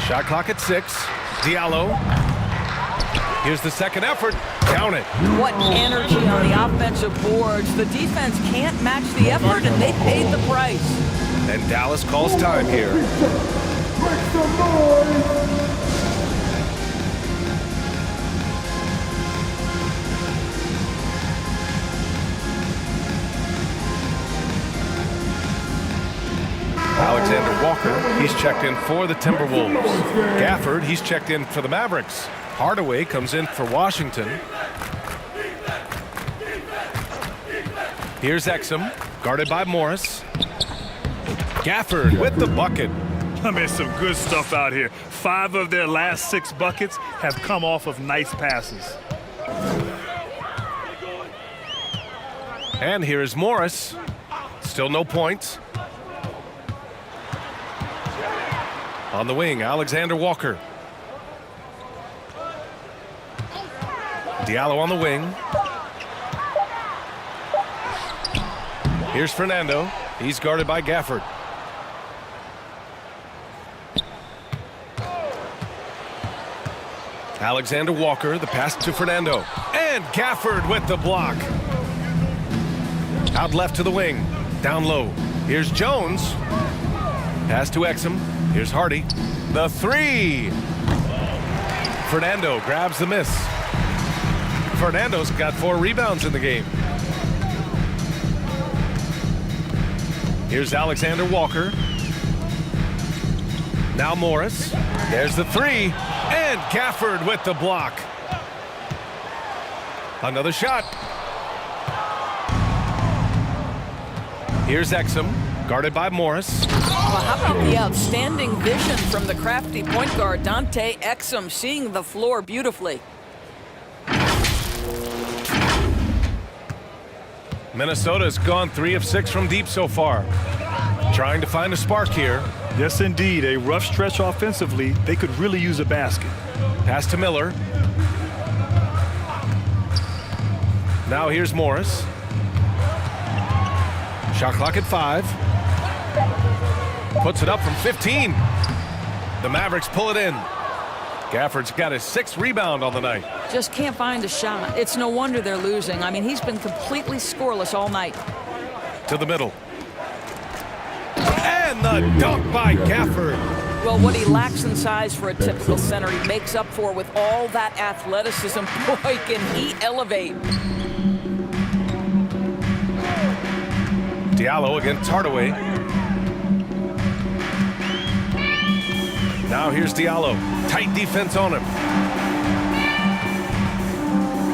Shot clock at 6. Diallo. Here's the second effort. Count it. What energy on the offensive boards. The defense can't match the effort, and they paid the price. And Dallas calls time here. Alexander Walker, he's checked in for the Timberwolves. Gafford, he's checked in for the Mavericks. Hardaway comes in for Washington. Here's Exum, guarded by Morris. Gafford with the bucket. I mean, some good stuff out here. 5 of their last 6 buckets have come off of nice passes. And here is Morris. Still no points. On the wing, Alexander Walker. Diallo on the wing. Here's Fernando. He's guarded by Gafford. Alexander Walker, the pass to Fernando. And Gafford with the block. Out left to the wing. Down low. Here's Jones. Pass to Exum. Here's Hardy. The three. Fernando grabs the miss. Fernando's got 4 rebounds in the game. Here's Alexander Walker. Now Morris. There's the three. And Gafford with the block. Another shot. Here's Exum, guarded by Morris. Well, how about the outstanding vision from the crafty point guard, Dante Exum, seeing the floor beautifully. Minnesota's gone 3 of 6 from deep so far. Trying to find a spark here. Yes, indeed. A rough stretch offensively. They could really use a basket. Pass to Miller. Now here's Morris. Shot clock at 5. Puts it up from 15. The Mavericks pull it in. Gafford's got his 6th rebound on the night. Just can't find a shot. It's no wonder they're losing. I mean, he's been completely scoreless all night. To the middle. And the dunk by Gafford. Well, what he lacks in size for a typical center, he makes up for with all that athleticism. Boy, can he elevate. Diallo against Hardaway. Now here's Diallo. Tight defense on him.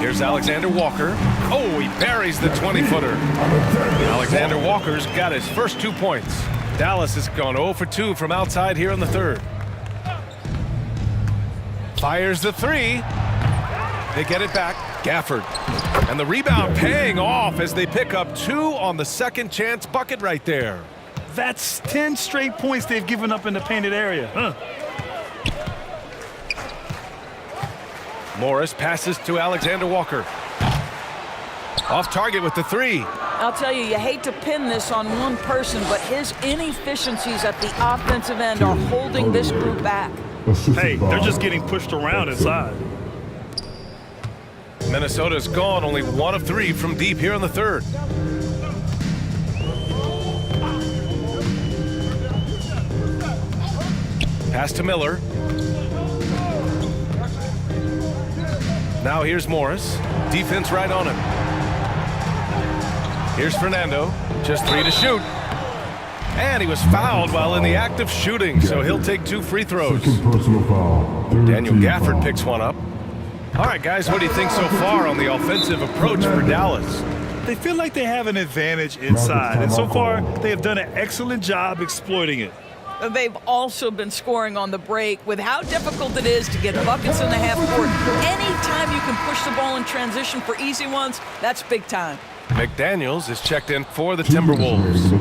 Here's Alexander Walker. Oh, he buries the 20-footer. Alexander Walker's got his first 2 points. Dallas has gone 0 for 2 from outside here in the third. Fires the 3. They get it back. Gafford. And the rebound paying off as they pick up 2 on the second chance bucket right there. That's 10 straight points they've given up in the painted area. Morris passes to Alexander Walker. Off target with the 3. I'll tell you, you hate to pin this on one person, but his inefficiencies at the offensive end are holding this group back. Hey, they're just getting pushed around inside. Minnesota's gone only 1 of 3 from deep here in the third. Pass to Miller. Now here's Morris. Defense right on him. Here's Fernando. Just 3 to shoot. And he was fouled while in the act of shooting, so he'll take 2 free throws. Daniel Gafford picks one up. All right, guys, what do you think so far on the offensive approach for Dallas? They feel like they have an advantage inside, and so far they have done an excellent job exploiting it. They've also been scoring on the break. With how difficult it is to get buckets in the half court, anytime you can push the ball in transition for easy ones, that's big time. McDaniels is checked in for the Timberwolves.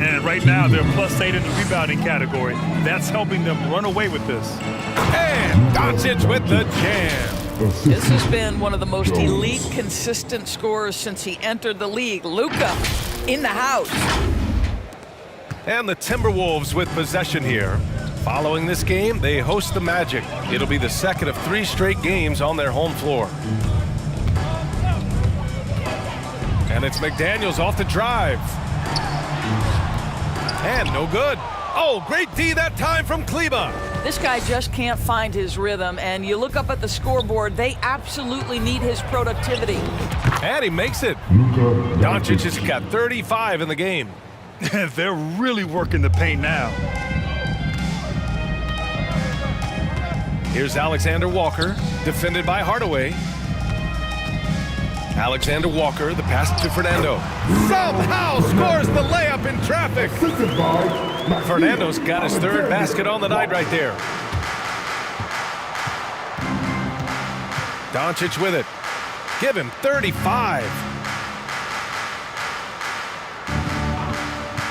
And right now they're +8 in the rebounding category. That's helping them run away with this. And Doncic with the jam. This has been one of the most elite, consistent scorers since he entered the league. Luka in the house. And the Timberwolves with possession here. Following this game, they host the Magic. It'll be the second of 3 straight games on their home floor. And it's McDaniels off the drive. And no good. Oh, great D that time from Kleba. This guy just can't find his rhythm, and you look up at the scoreboard, they absolutely need his productivity. And he makes it. Doncic has got 35 in the game. They're really working the paint now. Here's Alexander Walker, defended by Hardaway. Alexander Walker, the pass to Fernando. Somehow scores the layup in traffic. Fernando's got his 3rd basket on the night right there. Doncic with it. Give him 35.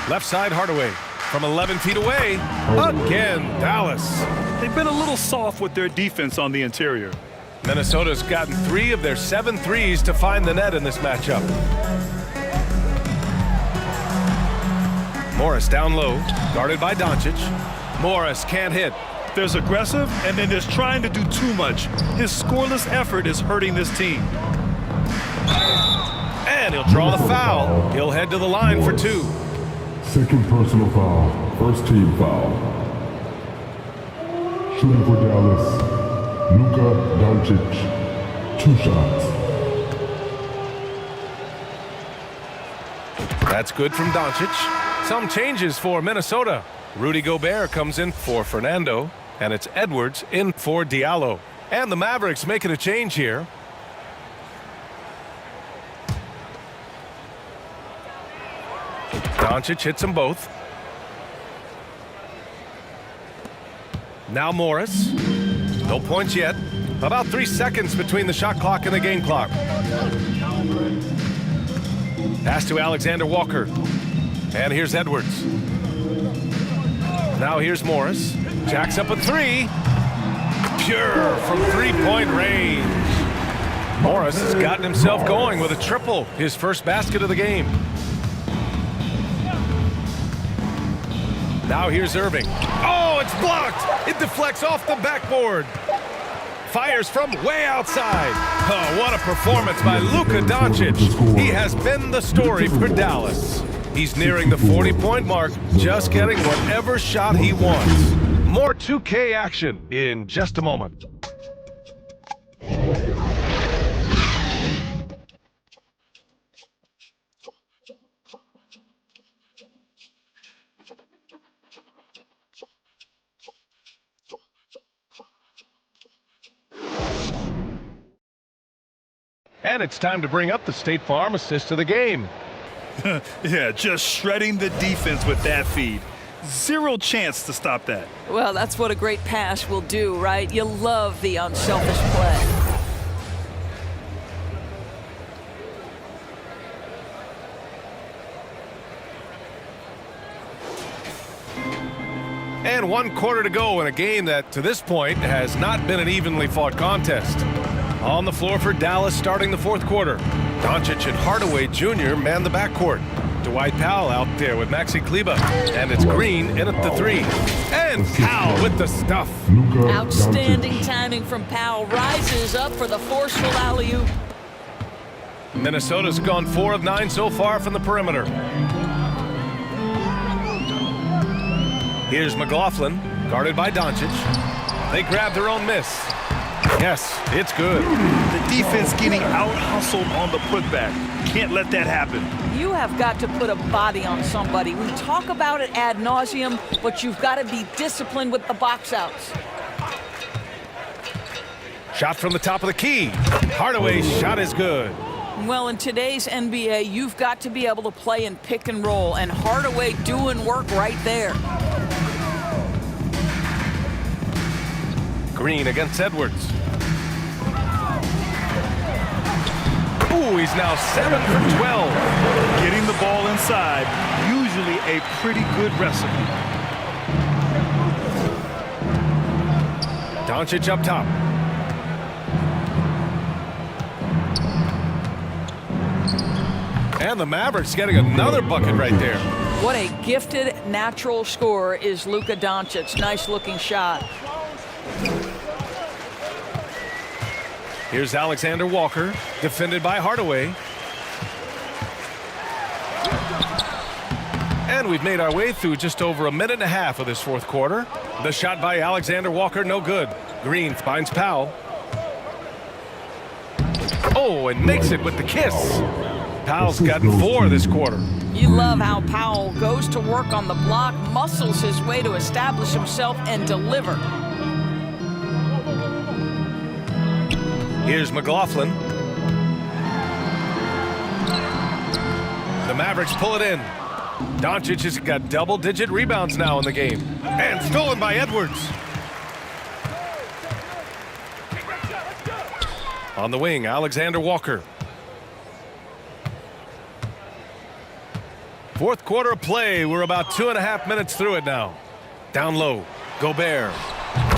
Left side Hardaway from 11 feet away. Again, Dallas. They've been a little soft with their defense on the interior. Minnesota's gotten 3 of their 7 threes to find the net in this matchup. Morris down low, guarded by Doncic. Morris can't hit. There's aggressive, and then there's trying to do too much. His scoreless effort is hurting this team. And he'll draw the foul. He'll head to the line for 2. Second personal foul. First team foul. Shooting for Dallas, Luka Doncic. 2 shots. That's good from Doncic. Some changes for Minnesota. Rudy Gobert comes in for Fernando, and it's Edwards in for Diallo. And the Mavericks making a change here. Doncic hits them both. Now Morris. No points yet. About 3 seconds between the shot clock and the game clock. Pass to Alexander Walker. And here's Edwards. Now here's Morris. Jacks up a 3. Pure from 3-point range. Morris has gotten himself going with a triple. His first basket of the game. Now here's Irving. Oh, it's blocked. It deflects off the backboard. Fires from way outside. Oh, what a performance by Luka Doncic. He has been the story for Dallas. He's nearing the 40-point mark, just getting whatever shot he wants. More 2K action in just a moment. And it's time to bring up the State Farm assist of the game. Yeah, just shredding the defense with that feed. 0 chance to stop that. Well, that's what a great pass will do, right? You love the unselfish play. And 1 quarter to go in a game that, to this point, has not been an evenly fought contest. On the floor for Dallas starting the 4th quarter. Doncic and Hardaway Jr. man the backcourt. Dwight Powell out there with Maxi Kleber. And it's Green in at the 3. And Powell with the stuff. Outstanding timing from Powell. Rises up for the forceful alley-oop. Minnesota's gone 4 of 9 so far from the perimeter. Here's McLaughlin, guarded by Doncic. They grab their own miss. Yes, it's good. The defense getting out-hustled on the putback. Can't let that happen. You have got to put a body on somebody. We talk about it ad nauseum, but you've got to be disciplined with the box outs. Shot from the top of the key. Hardaway's shot is good. Well, in today's NBA, you've got to be able to play in pick and roll, and Hardaway doing work right there. Green against Edwards. Ooh, he's now 7 for 12. Getting the ball inside, usually a pretty good recipe. Doncic up top. And the Mavericks getting another bucket right there. What a gifted natural scorer is Luka Doncic. Nice looking shot. Here's Alexander Walker, defended by Hardaway. And we've made our way through just over a minute and a half of this 4th quarter. The shot by Alexander Walker, no good. Green finds Powell. Oh, and makes it with the kiss. Powell's gotten 4 this quarter. You love how Powell goes to work on the block, muscles his way to establish himself and deliver. Here's McLaughlin. The Mavericks pull it in. Doncic has got double-digit rebounds now in the game. And stolen by Edwards. On the wing, Alexander Walker. 4th quarter of play. We're about 2.5 minutes through it now. Down low, Gobert.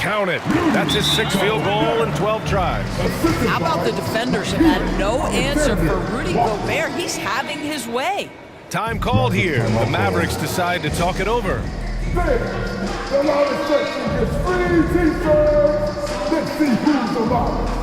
Count it. That's his 6th field goal in 12 tries. How about the defenders had no answer for Rudy Gobert? He's having his way. Time called here. The Mavericks decide to talk it over. The loudest section gets free t-shirts. Let's see who's the loudest.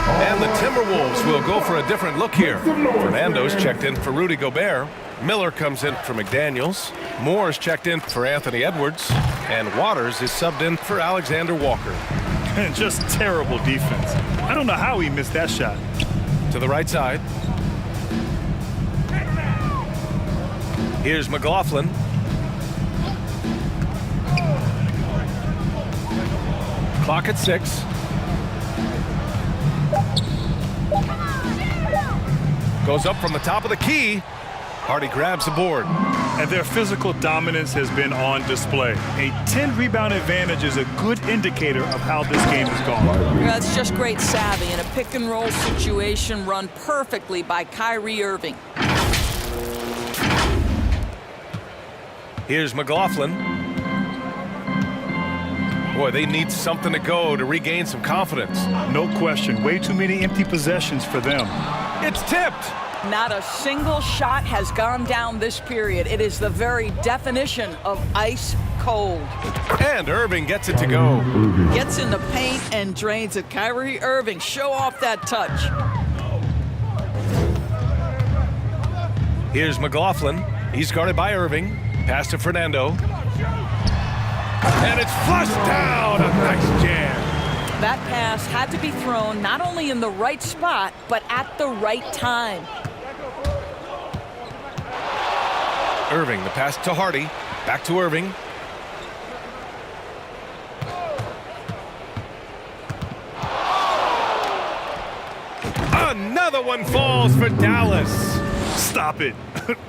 And the Timberwolves will go for a different look here. Fernando's checked in for Rudy Gobert. Miller comes in for McDaniels. Moore's checked in for Anthony Edwards. And Waters is subbed in for Alexander Walker. And just terrible defense. I don't know how he missed that shot. To the right side. Here's McLaughlin. Clock at 6. Goes up from the top of the key. Hardy grabs the board. And their physical dominance has been on display. A 10-rebound advantage is a good indicator of how this game has gone. That's just great savvy in a pick-and-roll situation run perfectly by Kyrie Irving. Here's McLaughlin. Boy, they need something to go to regain some confidence. No question. Way too many empty possessions for them. It's tipped. Not a single shot has gone down this period. It is the very definition of ice cold. And Irving gets it to go. Gets in the paint and drains it. Kyrie Irving, show off that touch. Here's McLaughlin. He's guarded by Irving. Pass to Fernando. And it's flushed down. A nice jam. That pass had to be thrown not only in the right spot, but at the right time. Irving, the pass to Hardy. Back to Irving. Another one falls for Dallas. Stop it.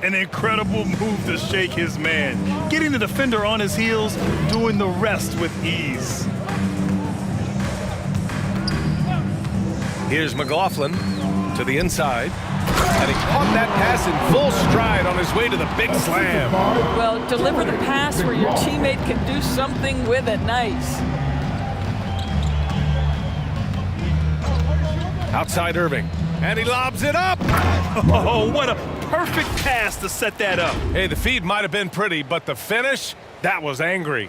An incredible move to shake his man. Getting the defender on his heels, doing the rest with ease. Here's McLaughlin to the inside. And he caught that pass in full stride on his way to the big slam. Well, deliver the pass where your teammate can do something with it. Nice. Outside Irving. And he lobs it up. Oh, what a perfect pass to set that up. Hey, the feed might have been pretty, but the finish, that was angry.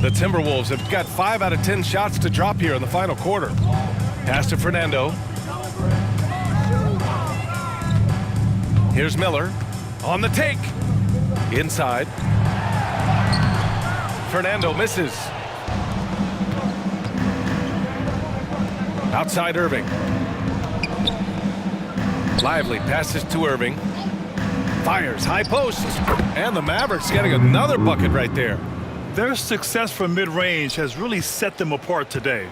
The Timberwolves have got 5 out of 10 shots to drop here in the final quarter. Pass to Fernando. Here's Miller on the take. Inside. Fernando misses. Outside Irving. Lively passes to Irving. Fires high post. And the Mavericks getting another bucket right there. Their success from mid-range has really set them apart today.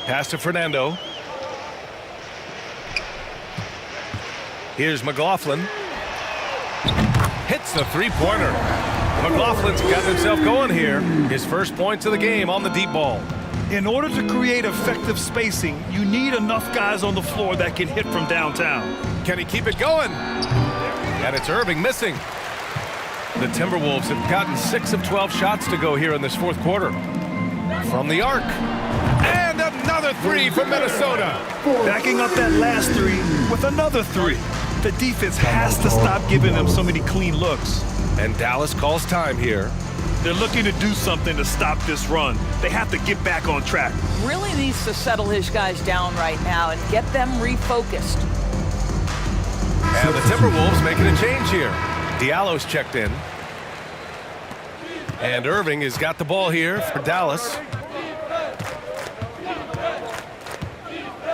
Pass to Fernando. Here's McLaughlin. Hits the three-pointer. McLaughlin's got himself going here. His first points of the game on the deep ball. In order to create effective spacing, you need enough guys on the floor that can hit from downtown. Can he keep it going? And it's Irving missing. The Timberwolves have gotten 6 of 12 shots to go here in this fourth quarter. From the arc. And another three from Minnesota. Backing up that last three with another three. The defense has to stop giving them so many clean looks. And Dallas calls time here. They're looking to do something to stop this run. They have to get back on track. Really needs to settle his guys down right now and get them refocused. And the Timberwolves making a change here. Diallo's checked in. And Irving has got the ball here for Dallas.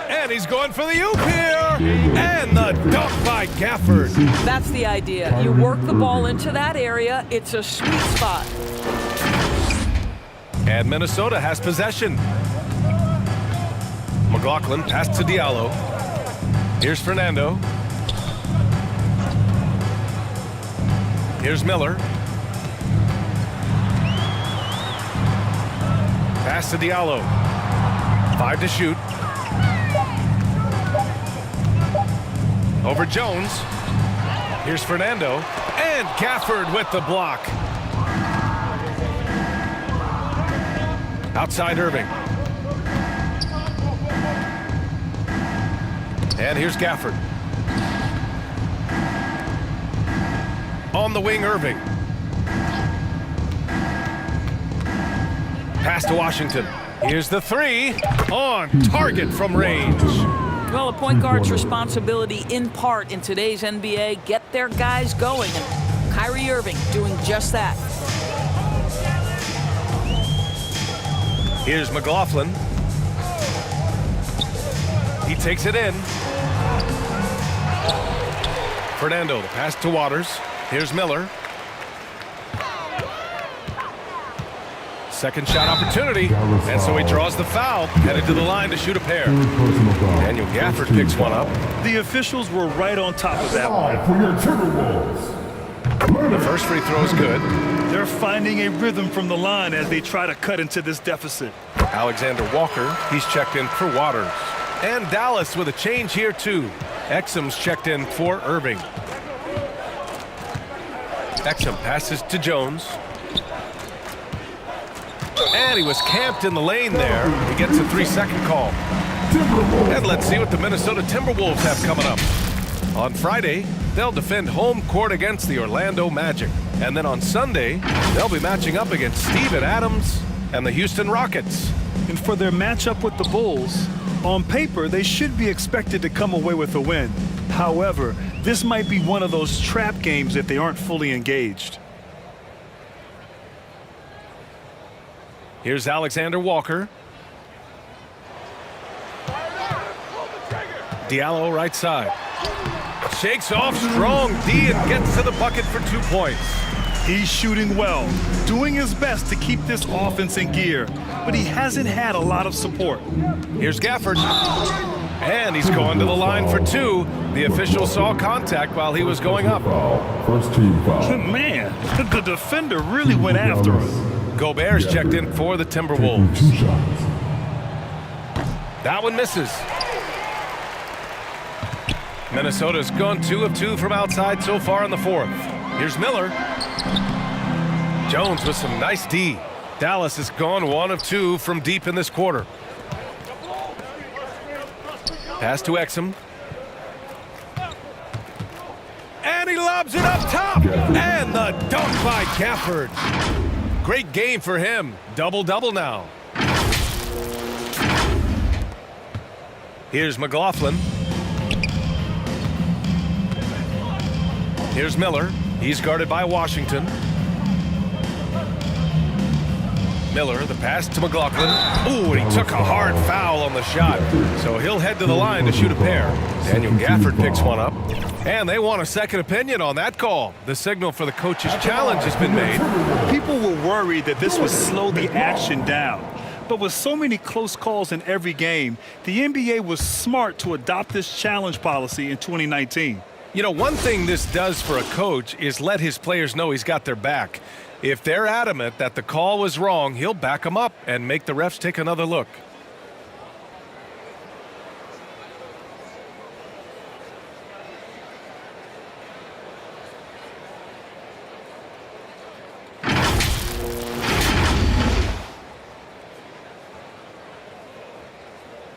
And he's going for the oop here. And the dunk by Gafford. That's the idea. You work the ball into that area. It's a sweet spot. And Minnesota has possession. McLaughlin passed to Diallo. Here's Fernando. Here's Miller. Pass to Diallo. 5 to shoot. Over Jones. Here's Fernando. And Gafford with the block. Outside Irving. And here's Gafford. On the wing, Irving. Pass to Washington. Here's the 3. On target from range. Well, a point guard's responsibility in part in today's NBA, get their guys going. And Kyrie Irving doing just that. Here's McLaughlin. He takes it in. Fernando, the pass to Waters. Here's Miller. Second shot opportunity, and so he draws the foul, headed to the line to shoot a pair. Daniel Gafford picks one up. The officials were right on top of that one. For your Timberwolves. The first free throw is good. They're finding a rhythm from the line as they try to cut into this deficit. Alexander Walker, he's checked in for Waters. And Dallas with a change here too. Exum's checked in for Irving. Exum passes to Jones. And he was camped in the lane there. He gets a 3-second call. And let's see what the Minnesota Timberwolves have coming up. On Friday, they'll defend home court against the Orlando Magic. And then on Sunday, they'll be matching up against Steven Adams and the Houston Rockets. And for their matchup with the Bulls, on paper, they should be expected to come away with a win. However, this might be one of those trap games if they aren't fully engaged. Here's Alexander Walker. Diallo right side. Shakes off strong D and gets to the bucket for 2 points. He's shooting well, doing his best to keep this offense in gear, but he hasn't had a lot of support. Here's Gafford. And he's going to the line for 2. The official saw contact while he was going up. First team foul. Man, the defender really went after him. Gobert's checked in for the Timberwolves. 2 shots. That one misses. Minnesota's gone 2 of 2 from outside so far in the 4th. Here's Miller. Jones with some nice D. Dallas has gone 1 of 2 from deep in this quarter. Pass to Exum. And he lobs it up top. And the dunk by Gafford. Great game for him. Double-double now. Here's McLaughlin. Here's Miller. He's guarded by Washington. Miller, the pass to McLaughlin. Ooh, and he took a hard foul on the shot. So he'll head to the line to shoot a pair. Daniel Gafford picks one up. And they want a second opinion on that call. The signal for the coach's challenge has been made. People were worried that this would slow the action down. But with so many close calls in every game, the NBA was smart to adopt this challenge policy in 2019. You know, one thing this does for a coach is let his players know he's got their back. If they're adamant that the call was wrong, he'll back them up and make the refs take another look.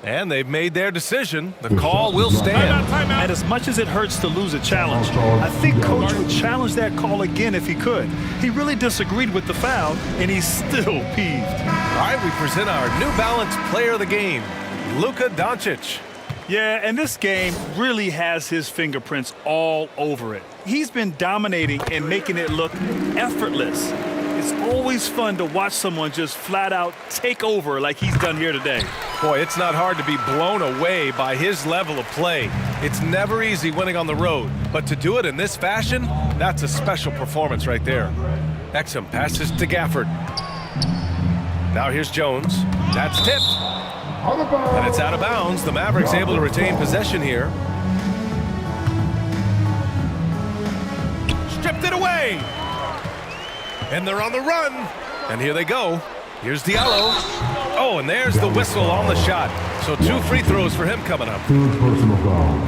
And they've made their decision. The call will stand. And as much as it hurts to lose a challenge, I think Coach would challenge that call again if he could. He really disagreed with the foul, and he's still peeved. All right, we present our New Balance Player of the Game, Luka Doncic. Yeah, and this game really has his fingerprints all over it. He's been dominating and making it look effortless. It's always fun to watch someone just flat out take over like he's done here today. Boy, it's not hard to be blown away by his level of play. It's never easy winning on the road, but to do it in this fashion, that's a special performance right there. Exum passes to Gafford. Now here's Jones. That's tipped. And it's out of bounds. The Mavericks able to retain possession here. Stripped it away. And they're on the run. And here they go. Here's Diallo. Oh, and there's the whistle on the shot. So 2 free throws for him coming up.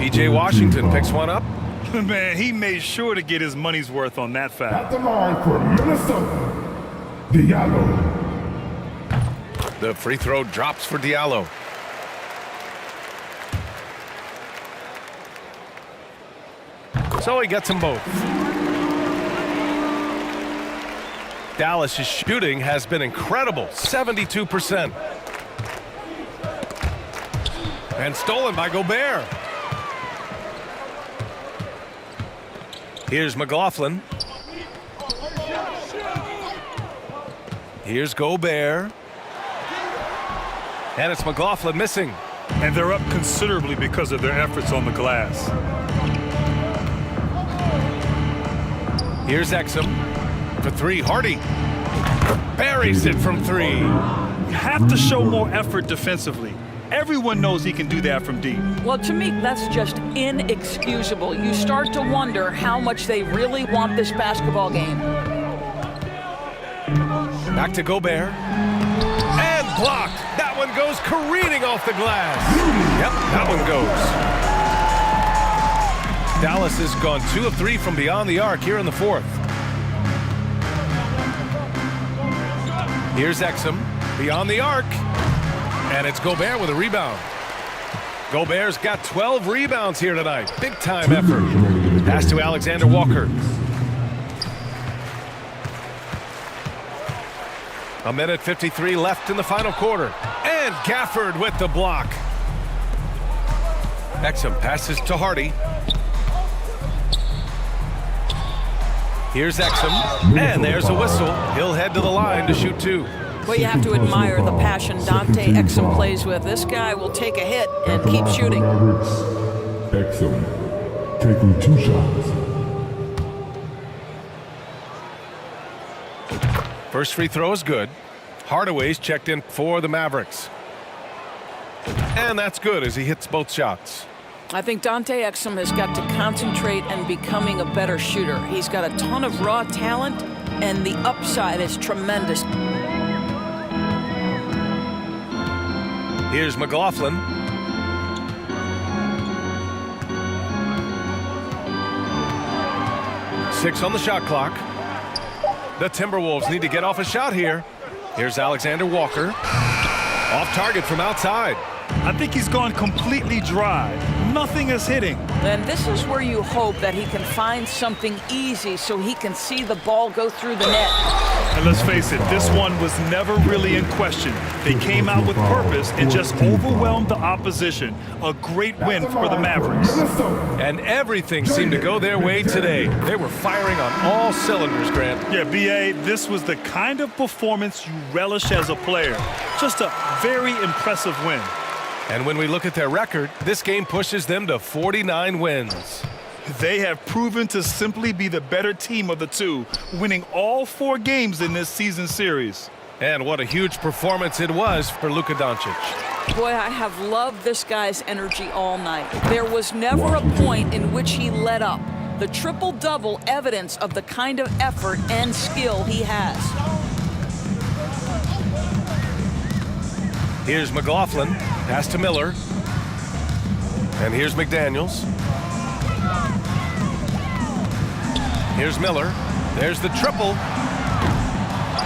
P.J. Washington picks one up. Man, he made sure to get his money's worth on that foul. At the line for Minnesota, Diallo. The free throw drops for Diallo. So he gets them both. Dallas's shooting has been incredible, 72%. And stolen by Gobert. Here's McLaughlin. Here's Gobert. And it's McLaughlin missing. And they're up considerably because of their efforts on the glass. Here's Exum for 3. Hardy buries it from 3. You have to show more effort defensively. Everyone knows he can do that from deep. Well, to me, that's just inexcusable. You start to wonder how much they really want this basketball game. Back to Gobert. And blocked. That one goes careening off the glass. Yep, that one goes. Dallas has gone 2 of 3 from beyond the arc here in the 4th. Here's Exum beyond the arc. And it's Gobert with a rebound. Gobert's got 12 rebounds here tonight. Big time effort. Pass to Alexander Walker. A minute 53 left in the final quarter. And Gafford with the block. Exum passes to Hardy. Here's Exum. And there's a whistle. He'll head to the line to shoot 2. Well, you have to admire the passion Dante Exum plays with. This guy will take a hit and keep shooting. Exum taking 2 shots. First free throw is good. Hardaway's checked in for the Mavericks. And that's good as he hits both shots. I think Dante Exum has got to concentrate on becoming a better shooter. He's got a ton of raw talent, and the upside is tremendous. Here's McLaughlin. Six on the shot clock. The Timberwolves need to get off a shot here. Here's Alexander Walker. Off target from outside. I think he's gone completely dry. Nothing is hitting. And this is where you hope that he can find something easy so he can see the ball go through the net. And let's face it, this one was never really in question. They came out with purpose and just overwhelmed the opposition. A great win for the Mavericks. And everything seemed to go their way today. They were firing on all cylinders, Grant. Yeah, B.A., this was the kind of performance you relish as a player. Just a very impressive win. And when we look at their record, this game pushes them to 49 wins. They have proven to simply be the better team of the two, winning all 4 games in this season series. And what a huge performance it was for Luka Doncic. Boy, I have loved this guy's energy all night. There was never a point in which he let up. The triple-double evidence of the kind of effort and skill he has. Here's McLaughlin. Pass to Miller. And here's McDaniels. Here's Miller. There's the triple.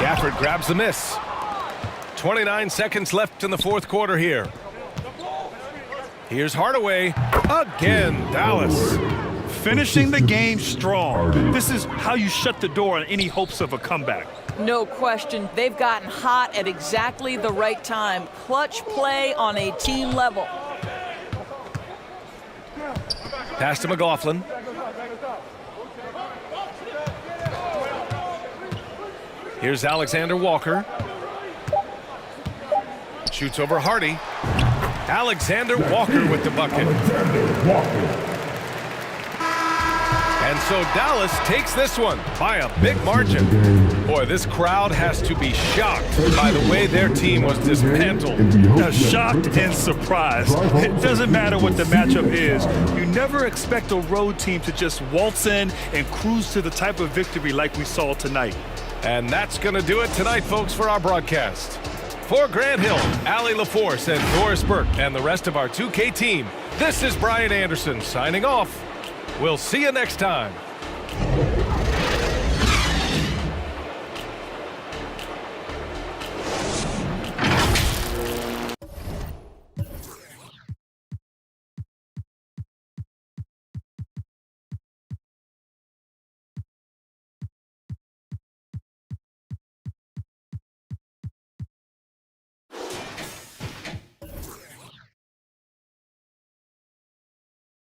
Gafford grabs the miss. 29 seconds left in the 4th quarter here. Here's Hardaway. Again, Dallas. Finishing the game strong. This is how you shut the door on any hopes of a comeback. No question. They've gotten hot at exactly the right time. Clutch play on a team level. Pass to McLaughlin. Here's Alexander Walker. Shoots over Hardy. Alexander Walker with the bucket. And so Dallas takes this one by a big margin. Boy, this crowd has to be shocked by the way their team was dismantled. Shocked and surprised. It doesn't matter what the matchup is. You never expect a road team to just waltz in and cruise to the type of victory like we saw tonight. And that's going to do it tonight, folks, for our broadcast. For Grant Hill, Allie LaForce, and Doris Burke, and the rest of our 2K team, this is Brian Anderson signing off. We'll see you next time.